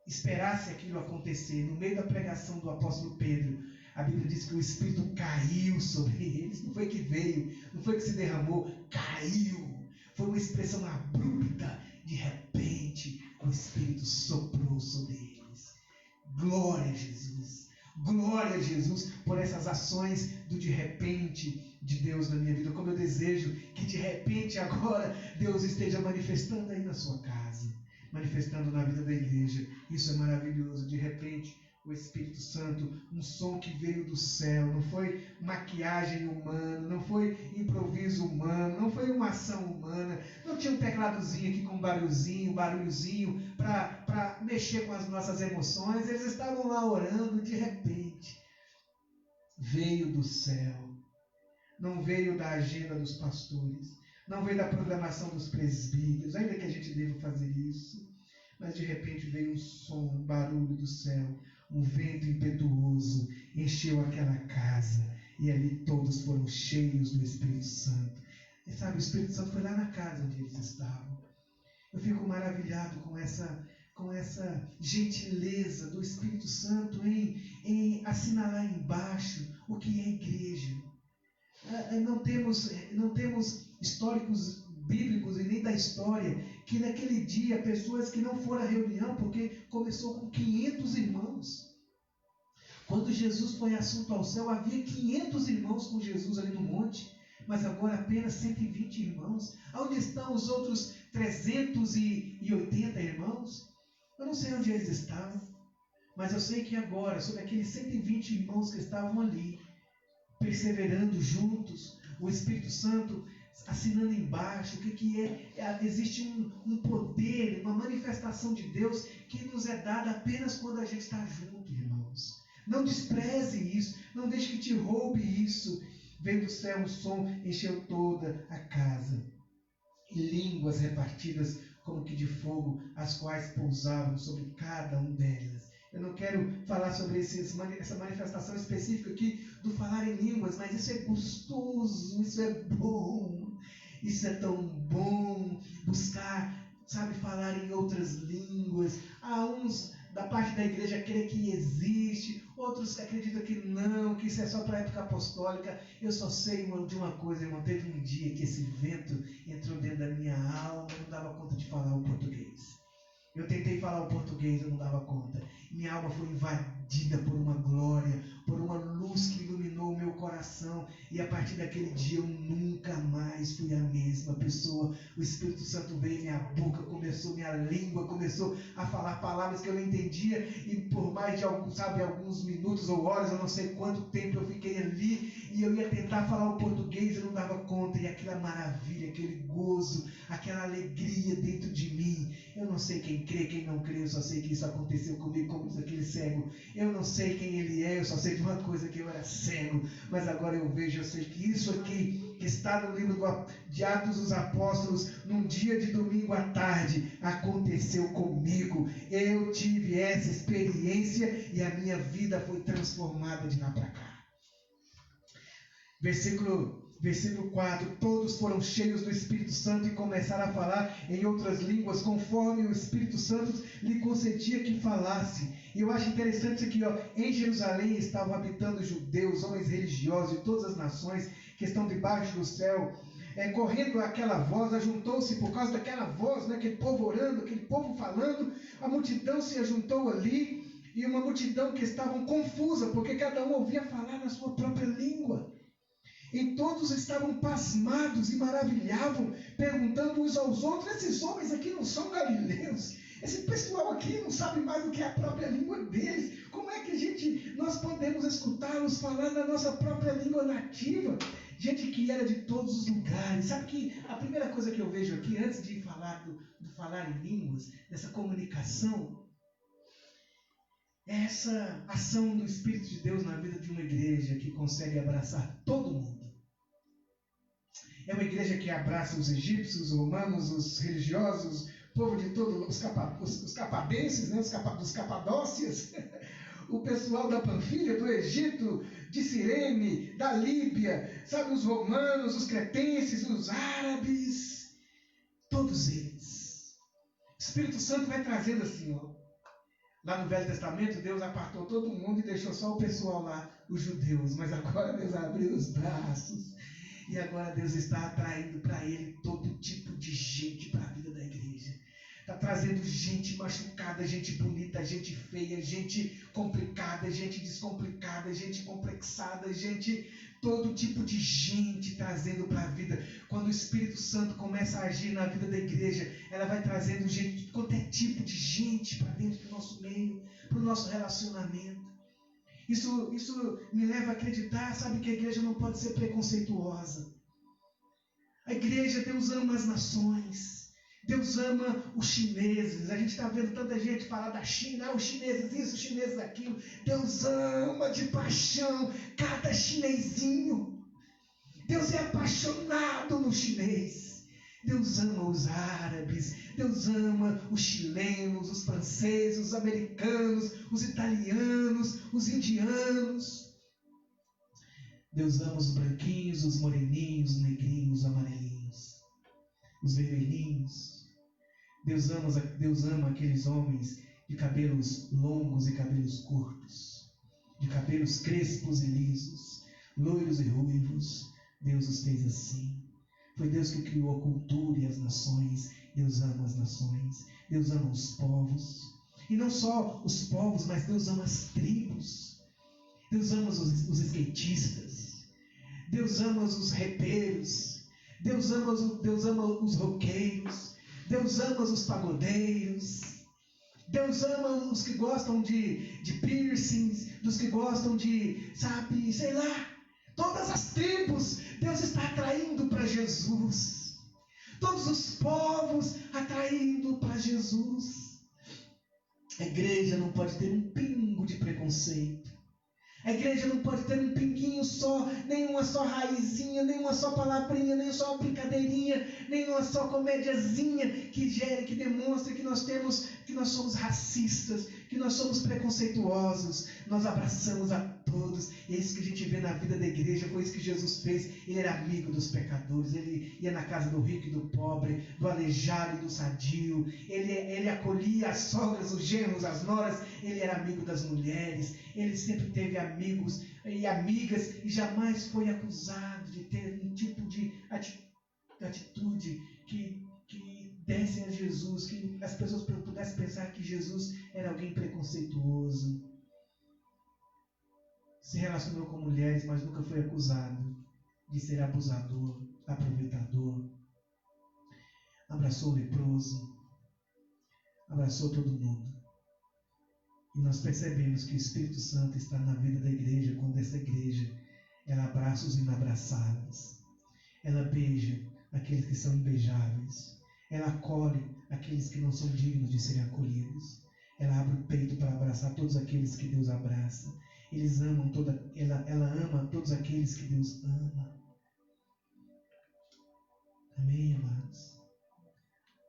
esperasse aquilo acontecer, no meio da pregação do apóstolo Pedro, a Bíblia diz que o Espírito caiu sobre eles. Não foi que veio, não foi que se derramou, caiu. Foi uma expressão abrupta. De repente, o Espírito soprou sobre eles. Glória a Jesus. Glória a Jesus por essas ações do de repente de Deus na minha vida. Como eu desejo que de repente agora Deus esteja manifestando aí na sua casa, manifestando na vida da igreja. Isso é maravilhoso. De repente o Espírito Santo, um som que veio do céu, não foi maquiagem humana, não foi improviso humano, não foi uma ação humana, não tinha um tecladozinho aqui com um barulhozinho para mexer com as nossas emoções. Eles estavam lá orando, de repente veio do céu. Não veio da agenda dos pastores, não veio da programação dos presbíteros, ainda que a gente deva fazer isso, mas de repente veio um som, um barulho do céu, um vento impetuoso, encheu aquela casa, e ali todos foram cheios do Espírito Santo. E sabe, o Espírito Santo foi lá na casa onde eles estavam. Eu fico maravilhado com essa gentileza do Espírito Santo em assinalar embaixo o que é igreja. Não temos históricos bíblicos e nem da história que naquele dia pessoas que não foram à reunião, porque começou com 500 irmãos. Quando Jesus foi assunto ao céu, havia 500 irmãos com Jesus ali no monte, mas agora apenas 120 irmãos. Onde estão os outros 380 irmãos? Eu não sei onde eles estavam, mas eu sei que agora, sobre aqueles 120 irmãos que estavam ali, perseverando juntos, o Espírito Santo assinando embaixo, o que é? Existe um poder, uma manifestação de Deus que nos é dada apenas quando a gente está junto, irmãos. Não despreze isso, não deixe que te roube isso. Veio do céu um som, encheu toda a casa, e línguas repartidas como que de fogo, as quais pousavam sobre cada um delas. Eu não quero falar sobre essa manifestação específica aqui do falar em línguas, mas isso é gostoso, isso é bom, isso é tão bom, buscar, sabe, falar em outras línguas. Há uns da parte da igreja creem que existe, outros acreditam que não, que isso é só para a época apostólica. Eu só sei de uma coisa, irmão, teve um dia que esse vento entrou dentro da minha alma, eu não dava conta de falar o português. Eu tentei falar o português, eu não dava conta. Minha alma foi invadida por uma glória, por uma luz que iluminou o meu coração. E a partir daquele dia eu nunca mais fui a mesma pessoa. O Espírito Santo veio em minha boca, minha língua começou a falar palavras que eu não entendia. E por mais de alguns minutos ou horas, eu não sei quanto tempo eu fiquei ali. E eu ia tentar falar o português, eu não dava conta. E aquela maravilha, aquele gozo, aquela alegria dentro de mim. Eu não sei quem crê, quem não crê, eu só sei que isso aconteceu comigo, como diz aquele cego. Eu não sei quem ele é, eu só sei de uma coisa, que eu era cego, mas agora eu vejo, eu sei que isso aqui, que está no livro de Atos dos Apóstolos, num dia de domingo à tarde, aconteceu comigo. Eu tive essa experiência e a minha vida foi transformada de lá para cá. Versículo 4, todos foram cheios do Espírito Santo e começaram a falar em outras línguas, conforme o Espírito Santo lhe concedia que falasse. E eu acho interessante isso aqui, ó. Em Jerusalém estavam habitando judeus, homens religiosos de todas as nações que estão debaixo do céu. Correndo aquela voz, ajuntou-se por causa daquela voz, né, aquele povo orando, aquele povo falando, a multidão se ajuntou ali, e uma multidão que estavam confusa, porque cada um ouvia falar na sua própria língua. E todos estavam pasmados e maravilhavam, perguntando uns aos outros: esses homens aqui não são galileus? Esse pessoal aqui não sabe mais do que a própria língua deles. Como é que nós podemos escutá-los falar na nossa própria língua nativa? Gente que era de todos os lugares. Sabe que a primeira coisa que eu vejo aqui, antes de falar do falar em línguas, dessa comunicação, é essa ação do Espírito de Deus na vida de uma igreja que consegue abraçar todo mundo. É uma igreja que abraça os egípcios, os romanos, os religiosos, o povo de todos, os capadenses, né, dos capadócias, o pessoal da Panfilha, do Egito, de Cirene, da Líbia, sabe, os romanos, os cretenses, os árabes, todos eles. O Espírito Santo vai trazendo assim, ó. Lá no Velho Testamento, Deus apartou todo mundo e deixou só o pessoal lá, os judeus. Mas agora Deus abriu os braços. E agora Deus está atraindo para Ele todo tipo de gente para a vida da igreja. Está trazendo gente machucada, gente bonita, gente feia, gente complicada, gente descomplicada, gente complexada, todo tipo de gente trazendo para a vida. Quando o Espírito Santo começa a agir na vida da igreja, ela vai trazendo gente, qualquer tipo de gente para dentro do nosso meio, para o nosso relacionamento. Isso me leva a acreditar, sabe, que a igreja não pode ser preconceituosa. A igreja, Deus ama as nações. Deus ama os chineses. A gente está vendo tanta gente falar da China, os chineses isso, os chineses aquilo. Deus ama de paixão cada chinesinho. Deus é apaixonado no chinês. Deus ama os árabes. Deus ama os chilenos, os franceses, os americanos, os italianos, os indianos. Deus ama os branquinhos, os moreninhos, os negrinhos, os amarelinhos. os vermelhinhos. Deus ama aqueles homens de cabelos longos e cabelos curtos, de cabelos crespos e lisos, loiros e ruivos. Deus os fez assim. Foi Deus que criou a cultura e as nações. Deus ama as nações. Deus ama os povos. E não só os povos, mas Deus ama as tribos. Deus ama os skatistas. Deus ama os repeiros. Deus ama os roqueiros. Deus ama os pagodeiros. Deus ama os que gostam de piercings, dos que gostam de, sei lá, todas as tribos. Deus está atraindo para Jesus. Todos os povos atraindo para Jesus. A igreja não pode ter um pingo de preconceito. A igreja não pode ter um pinguinho só, nenhuma só raizinha, nenhuma só palavrinha, nem só uma brincadeirinha, nenhuma só comédiazinha que gere, que demonstre que nós somos racistas, que nós somos preconceituosos. Nós abraçamos a todos. É isso que a gente vê na vida da igreja, foi isso que Jesus fez. Ele era amigo dos pecadores, ele ia na casa do rico e do pobre, do aleijado e do sadio, ele acolhia as sogras, os genros, as noras, ele era amigo das mulheres, ele sempre teve amigos e amigas e jamais foi acusado de ter um tipo de atitude que dessem a Jesus, que as pessoas pudessem pensar que Jesus era alguém preconceituoso. Se relacionou com mulheres, mas nunca foi acusado de ser abusador, aproveitador. Abraçou o leproso, abraçou todo mundo. E nós percebemos que o Espírito Santo está na vida da igreja, quando essa igreja, ela abraça os inabraçáveis. Ela beija aqueles que são imbeijáveis. Ela acolhe aqueles que não são dignos de serem acolhidos. Ela abre o peito para abraçar todos aqueles que Deus abraça. Ela ama todos aqueles que Deus ama. Amém, amados?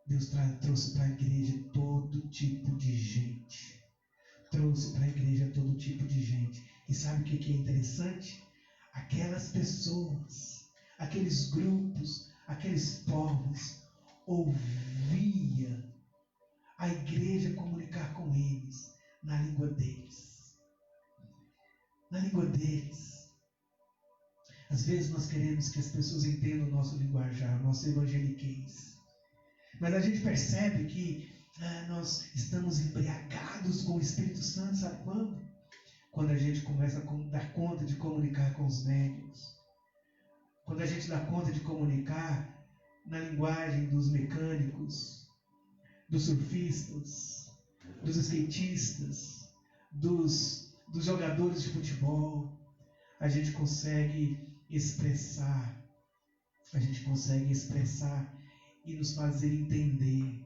Deus trouxe para a igreja todo tipo de gente. Trouxe para a igreja todo tipo de gente. E sabe o que é interessante? Aquelas pessoas, aqueles grupos, aqueles povos, ouvia a igreja comunicar com eles na língua deles. Na língua deles. Às vezes nós queremos que as pessoas entendam o nosso linguajar, o nosso evangeliquez. Mas a gente percebe que nós estamos embriagados com o Espírito Santo, sabe quando? Quando a gente começa a dar conta de comunicar com os médicos. Quando a gente dá conta de comunicar na linguagem dos mecânicos, dos surfistas, dos skatistas, dos jogadores de futebol, a gente consegue expressar e nos fazer entender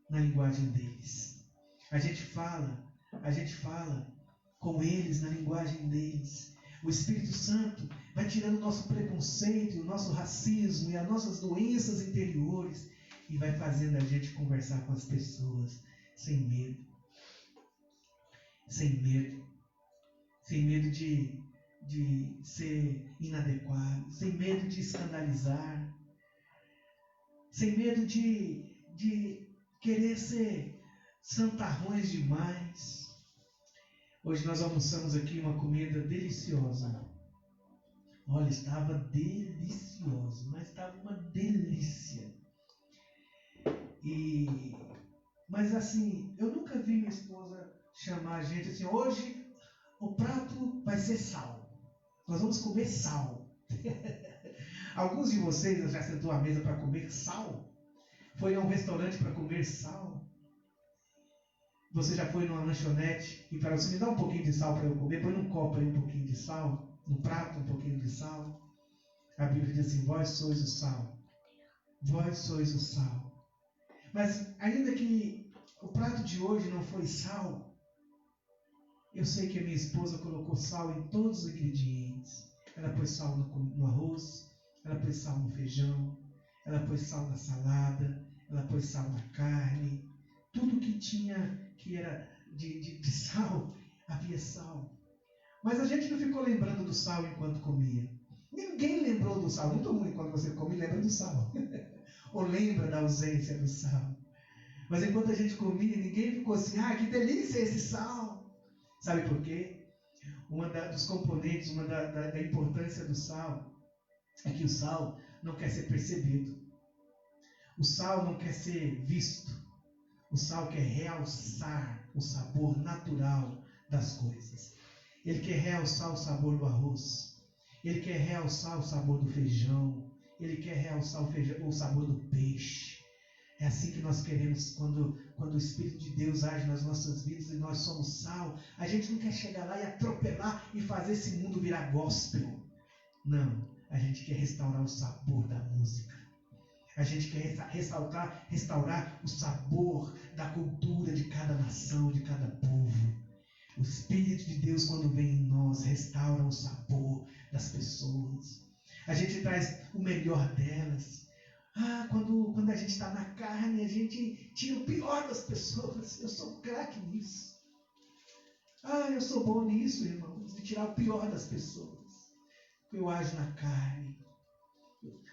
na linguagem deles. A gente fala com eles na linguagem deles. O Espírito Santo vai tirando o nosso preconceito, o nosso racismo e as nossas doenças interiores e vai fazendo a gente conversar com as pessoas sem medo. Sem medo de ser inadequado, sem medo de escandalizar, sem medo de querer ser santarrões demais. Hoje nós almoçamos aqui uma comida deliciosa. Olha, estava delicioso, mas estava uma delícia. Mas assim, eu nunca vi minha esposa chamar a gente assim, hoje o prato vai ser sal. Nós vamos comer sal. Alguns de vocês já sentou à mesa para comer sal? Foi a um restaurante para comer sal? Você já foi numa lanchonete e falou assim, me dá um pouquinho de sal para eu comer, põe num copo aí um pouquinho de sal, no prato um pouquinho de sal. A Bíblia diz assim, vós sois o sal. Vós sois o sal. Mas ainda que o prato de hoje não foi sal, eu sei que a minha esposa colocou sal em todos os ingredientes. Ela pôs sal no arroz, ela pôs sal no feijão, ela pôs sal na salada, ela pôs sal na carne. Tudo que tinha, que era de sal, havia sal. Mas a gente não ficou lembrando do sal enquanto comia. Ninguém lembrou do sal. Muito ruim quando você come e lembra do sal. ou lembra da ausência do sal. Mas enquanto a gente comia, ninguém ficou assim, que delícia esse sal. Sabe por quê? Dos componentes, da importância do sal, é que o sal não quer ser percebido. O sal não quer ser visto. O sal quer realçar o sabor natural das coisas. Ele quer realçar o sabor do arroz. Ele quer realçar o sabor do feijão. Ele quer realçar o sabor do peixe. É assim que nós queremos quando o Espírito de Deus age nas nossas vidas e nós somos sal. A gente não quer chegar lá e atropelar e fazer esse mundo virar gospel. Não, a gente quer restaurar o sabor da música. A gente quer restaurar o sabor da cultura de cada nação, de cada povo. O Espírito de Deus, quando vem em nós, restaura o sabor das pessoas. A gente traz o melhor delas. Quando a gente está na carne, a gente tira o pior das pessoas. Eu sou craque nisso. Eu sou bom nisso, irmãos, de tirar o pior das pessoas. Eu ajo na carne.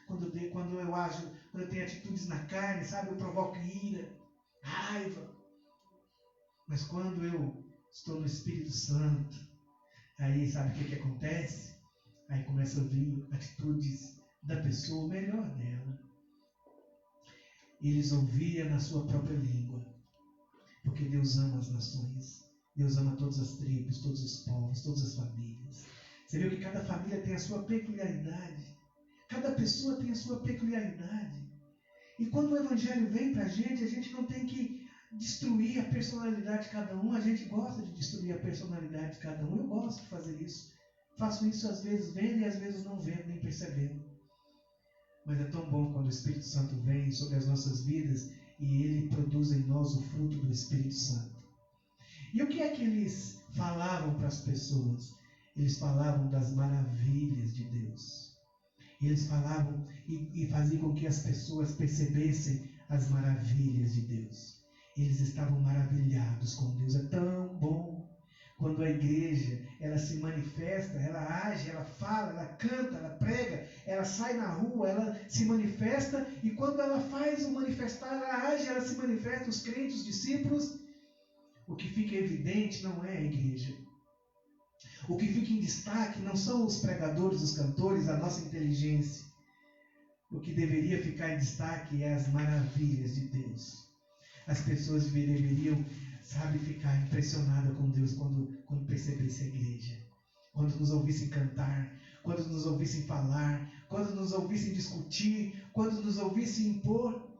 Quando eu tenho atitudes na carne, sabe, eu provoco ira, raiva. Mas quando eu estou no Espírito Santo, aí sabe o que acontece? Aí começa a vir atitudes da pessoa, o melhor dela. Eles ouviam na sua própria língua, porque Deus ama as nações, Deus ama todas as tribos, todos os povos, todas as famílias. Você viu que cada família tem a sua peculiaridade, cada pessoa tem a sua peculiaridade. E quando o Evangelho vem para a gente não tem que destruir a personalidade de cada um. A gente gosta de destruir a personalidade de cada um. Eu gosto de fazer isso. Faço isso às vezes vendo e às vezes não vendo, nem percebendo. Mas é tão bom quando o Espírito Santo vem sobre as nossas vidas e ele produz em nós o fruto do Espírito Santo. E o que é que eles falavam para as pessoas? Eles falavam das maravilhas de Deus. Eles falavam e faziam com que as pessoas percebessem as maravilhas de Deus. Eles estavam maravilhados com Deus. É tão bom quando a igreja ela se manifesta, ela age, ela fala, ela canta, ela prega, ela sai na rua, ela se manifesta. E quando ela faz o manifestar, ela age, ela se manifesta, os crentes, os discípulos. O que fica evidente não é a igreja. O que fica em destaque não são os pregadores, os cantores, a nossa inteligência. O que deveria ficar em destaque é as maravilhas de Deus. As pessoas deveriam, ficar impressionadas com Deus quando percebessem a igreja. Quando nos ouvissem cantar, quando nos ouvissem falar, quando nos ouvissem discutir, quando nos ouvissem impor.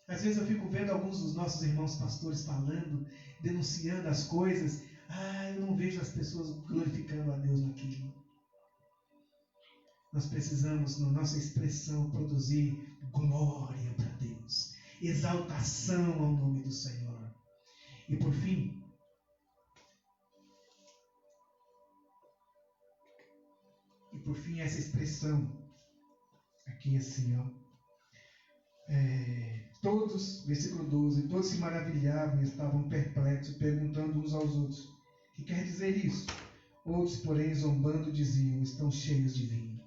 Às vezes eu fico vendo alguns dos nossos irmãos pastores falando, denunciando as coisas. Eu não vejo as pessoas glorificando a Deus naquilo. Nós precisamos, na nossa expressão, produzir glória para Deus, exaltação ao nome do Senhor. E por fim, essa expressão aqui assim, todos, versículo 12, todos se maravilhavam e estavam perplexos, perguntando uns aos outros: o que quer dizer isso? Outros, porém, zombando, diziam: estão cheios de vinho.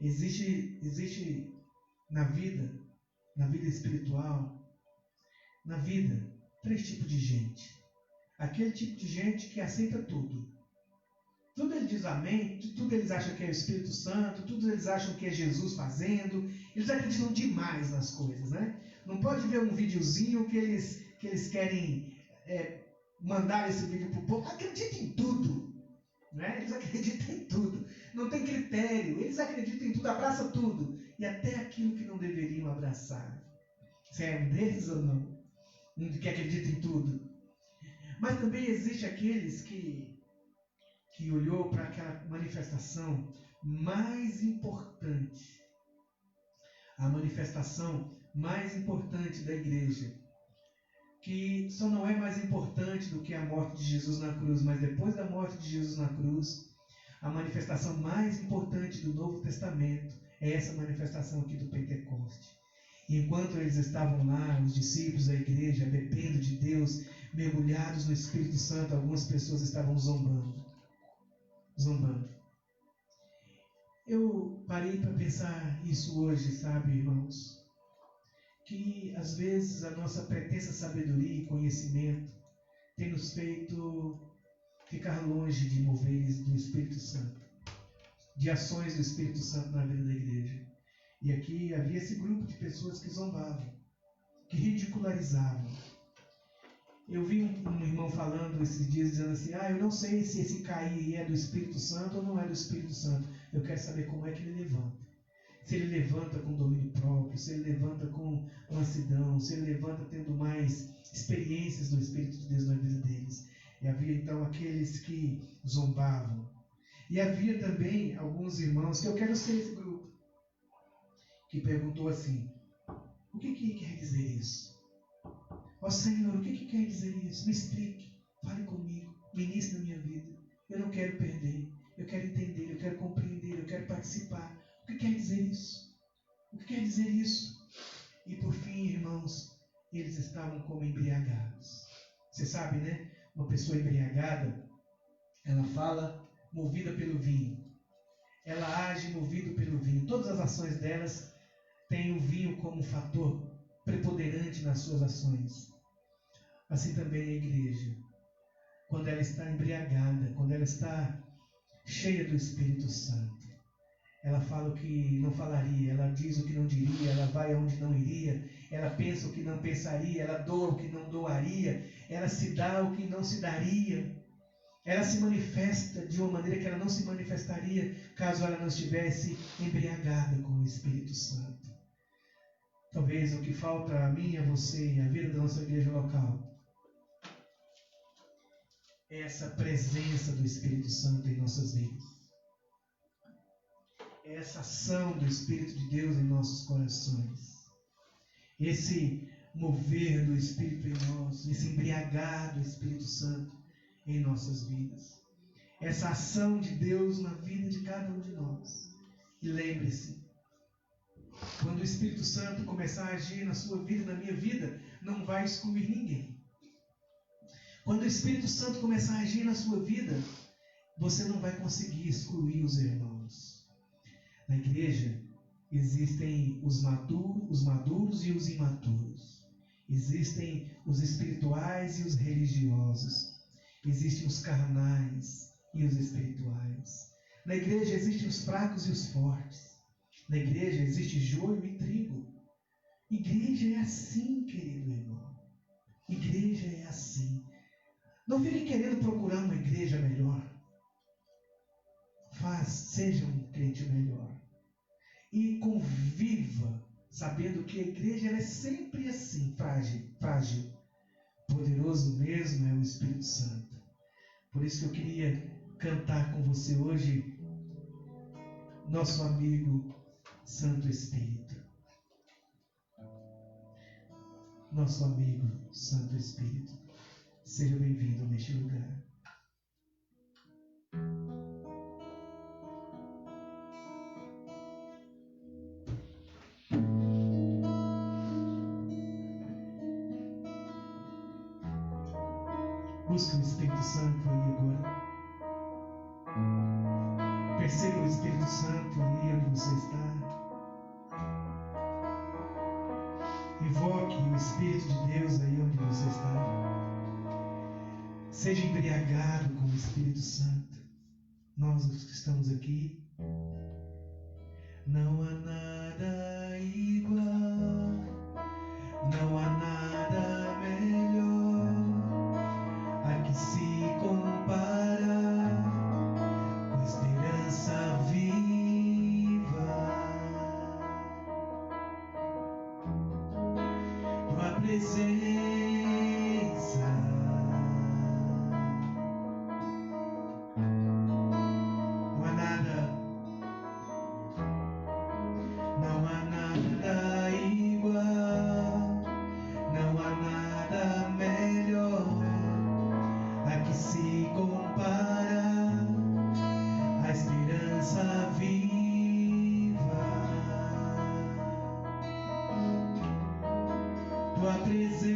Existe na vida espiritual, na vida, 3 tipos de gente. Aquele tipo de gente que aceita tudo. Tudo ele diz amém, tudo eles acham que é o Espírito Santo, tudo eles acham que é Jesus fazendo. Eles acreditam demais nas coisas, né? Não pode ver um videozinho que eles querem mandar esse vídeo para o povo. Acreditam em tudo. Né? Eles acreditam em tudo. Não tem critério. Eles acreditam em tudo, abraçam tudo. E até aquilo que não deveriam abraçar. Você é um deles ou não? Que acredita em tudo. Mas também existe aqueles que olhou para aquela manifestação mais importante, a manifestação mais importante da igreja, que só não é mais importante do que a morte de Jesus na cruz, mas depois da morte de Jesus na cruz, a manifestação mais importante do Novo Testamento é essa manifestação aqui do Pentecoste. E enquanto eles estavam lá, os discípulos, a igreja, bebendo de Deus, mergulhados no Espírito Santo, algumas pessoas estavam zombando. Eu parei para pensar isso hoje, sabe, irmãos? que às vezes a nossa pretensa sabedoria e conhecimento tem nos feito ficar longe de moveres do Espírito Santo, de ações do Espírito Santo na vida da igreja. E aqui havia esse grupo de pessoas que zombavam, que ridicularizavam. Eu vi um irmão falando esses dias, dizendo assim: eu não sei se esse cair é do Espírito Santo ou não é do Espírito Santo. Eu quero saber como é que ele levanta. Se ele levanta com domínio próprio, se ele levanta com mansidão, se ele levanta tendo mais experiências do Espírito de Deus na vida deles. E havia então aqueles que zombavam. E havia também alguns irmãos, que eu quero ser esse grupo, que perguntou assim: o que quer dizer isso? Ó Senhor, o que quer dizer isso? Me explique, fale comigo, ministre na minha vida. Eu não quero perder, eu quero entender, eu quero compreender, eu quero participar. O que quer dizer isso? O que quer dizer isso? E por fim, irmãos, eles estavam como embriagados. Você sabe, né? Uma pessoa embriagada, ela fala movida pelo vinho. Ela age movido pelo vinho. Todas as ações delas têm o vinho como fator preponderante nas suas ações. Assim também a igreja, quando ela está embriagada, quando ela está cheia do Espírito Santo, ela fala o que não falaria, ela diz o que não diria, ela vai aonde não iria, ela pensa o que não pensaria, ela doa o que não doaria, ela se dá o que não se daria, ela se manifesta de uma maneira que ela não se manifestaria caso ela não estivesse embriagada com o Espírito Santo. Talvez o que falta a mim, a você e a vida da nossa igreja local é essa presença do Espírito Santo em nossas vidas. É essa ação do Espírito de Deus em nossos corações. Esse mover do Espírito em nós, esse embriagar do Espírito Santo em nossas vidas. Essa ação de Deus na vida de cada um de nós. E lembre-se, quando o Espírito Santo começar a agir na sua vida e na minha vida, não vai excluir ninguém. Quando o Espírito Santo começar a agir na sua vida, você não vai conseguir excluir os irmãos. Na igreja existem os maduros e os imaturos. Existem os espirituais e os religiosos. Existem os carnais e os espirituais. Na igreja existem os fracos e os fortes. Na igreja existe joio e trigo. Igreja é assim, querido irmão. Igreja é assim. Não fique querendo procurar uma igreja melhor. Seja um crente melhor. E conviva, sabendo que a igreja ela é sempre assim, frágil. Poderoso mesmo é o Espírito Santo. Por isso que eu queria cantar com você hoje, nosso amigo Santo Espírito. Nosso amigo Santo Espírito. Seja bem-vindo neste lugar. Busque o Espírito Santo aí agora. Perceba o Espírito Santo aí onde você está. Invoque o Espírito de Deus aí onde você está. Seja embriagado com o Espírito Santo. Nós os que estamos aqui. Não há nada igual. Não há nada melhor a que se compara com a esperança viva. Tua presença, não há nada igual, não há nada melhor a que se compara a esperança viva. Tua presença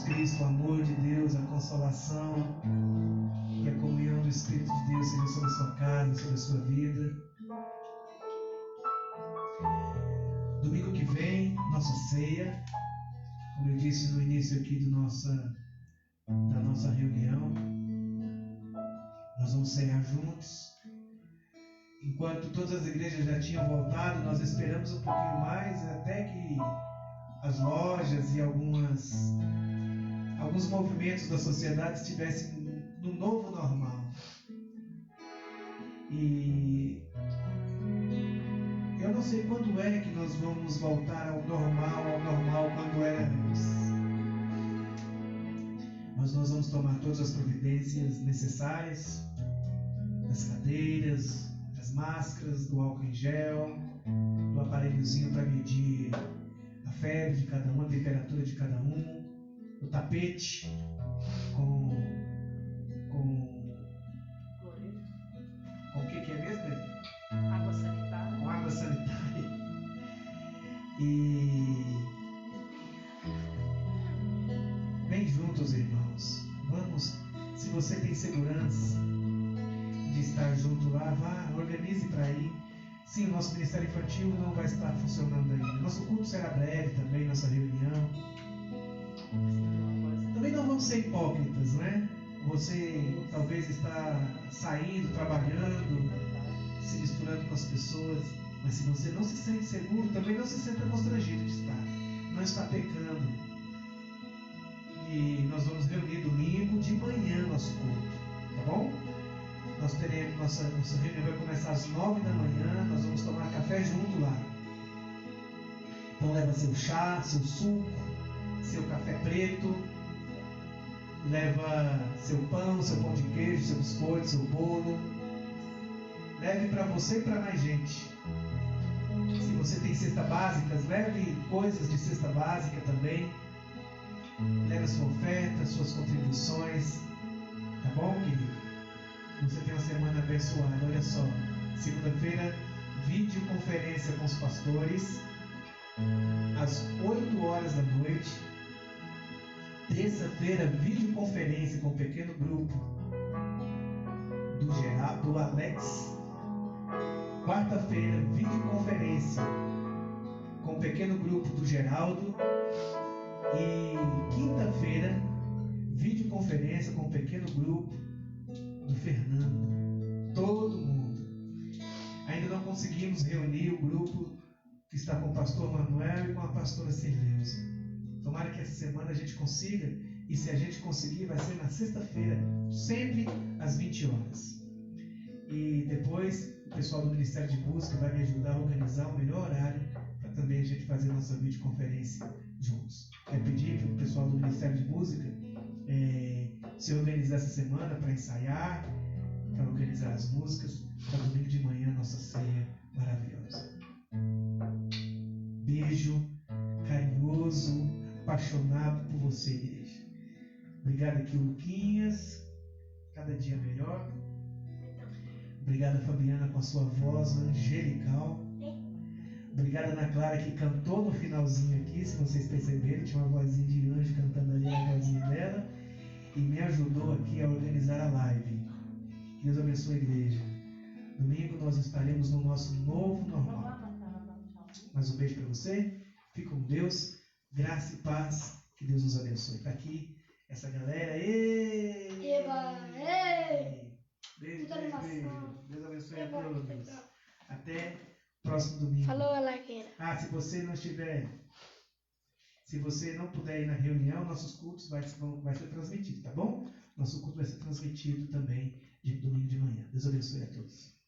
Jesus Cristo, o amor de Deus, a consolação e a comunhão do Espírito de Deus seja sobre a sua casa, sobre a sua vida. Domingo que vem, nossa ceia, como eu disse no início aqui da nossa reunião, nós vamos cear juntos. Enquanto todas as igrejas já tinham voltado, nós esperamos um pouquinho mais, até que as lojas e alguns movimentos da sociedade estivessem no novo normal. E eu não sei quando é que nós vamos voltar ao normal quando era antes. Mas nós vamos tomar todas as providências necessárias, das cadeiras, das máscaras, do álcool em gel, do aparelhozinho para medir a febre de cada um, a temperatura de cada um, o tapete com o que é mesmo? Água sanitária. Com água sanitária. E vem juntos, irmãos. Vamos, se você tem segurança de estar junto lá, vá, organize para ir. Sim, o nosso Ministério Infantil não vai estar funcionando ainda. Nosso culto será breve também, nossa reunião. Também não vamos ser hipócritas, né? Você talvez está saindo, trabalhando, se misturando com as pessoas, mas se você não se sente seguro, também não se senta constrangido de estar. Não está pecando. E nós vamos reunir domingo de manhã nosso culto, tá bom? Nós teremos, nossa reunião vai começar às 9 da manhã, nós vamos tomar café junto lá. Então leva seu chá, seu suco, seu café preto, leva seu pão de queijo, seu biscoito, seu bolo. Leve para você e para mais gente. Se você tem cesta básica, leve coisas de cesta básica também. Leve a sua oferta, suas contribuições. Tá bom, querido? Você tem uma semana abençoada. Olha só, segunda-feira, videoconferência com os pastores, às 8 horas da noite. Terça-feira, videoconferência com um pequeno grupo do Geraldo, do Alex. Quarta-feira, videoconferência com um pequeno grupo do Geraldo. E quinta-feira, videoconferência com um pequeno grupo do Fernando. Todo mundo. Ainda não conseguimos reunir o grupo que está com o pastor Manuel e com a pastora Cirleuza. Tomara que essa semana a gente consiga, e se a gente conseguir, vai ser na sexta-feira, sempre às 20 horas. E depois o pessoal do Ministério de Música vai me ajudar a organizar o melhor horário para também a gente fazer a nossa videoconferência juntos. Quero pedir para o pessoal do Ministério de Música se organizar essa semana para ensaiar, para organizar as músicas, para domingo de manhã nossa ceia maravilhosa. Beijo carinhoso, apaixonado por você, igreja. Obrigado aqui, Luquinhas, cada dia melhor. Obrigado, Fabiana, com a sua voz angelical. Obrigado, Ana Clara, que cantou no finalzinho aqui, se vocês perceberam, tinha uma vozinha de anjo cantando ali na vozinha dela, e me ajudou aqui a organizar a live. Deus abençoe a igreja. Domingo nós estaremos no nosso novo normal. Mais um beijo para você. Fique com Deus. Graça e paz. Que Deus nos abençoe. Está aqui essa galera. Beijo, beijo, beijo. Deus abençoe a todos. Até próximo domingo. Falou, Alaqueira. Se você não puder ir na reunião, nossos cultos vai ser transmitido, tá bom? Nosso culto vai ser transmitido também de domingo de manhã. Deus abençoe a todos.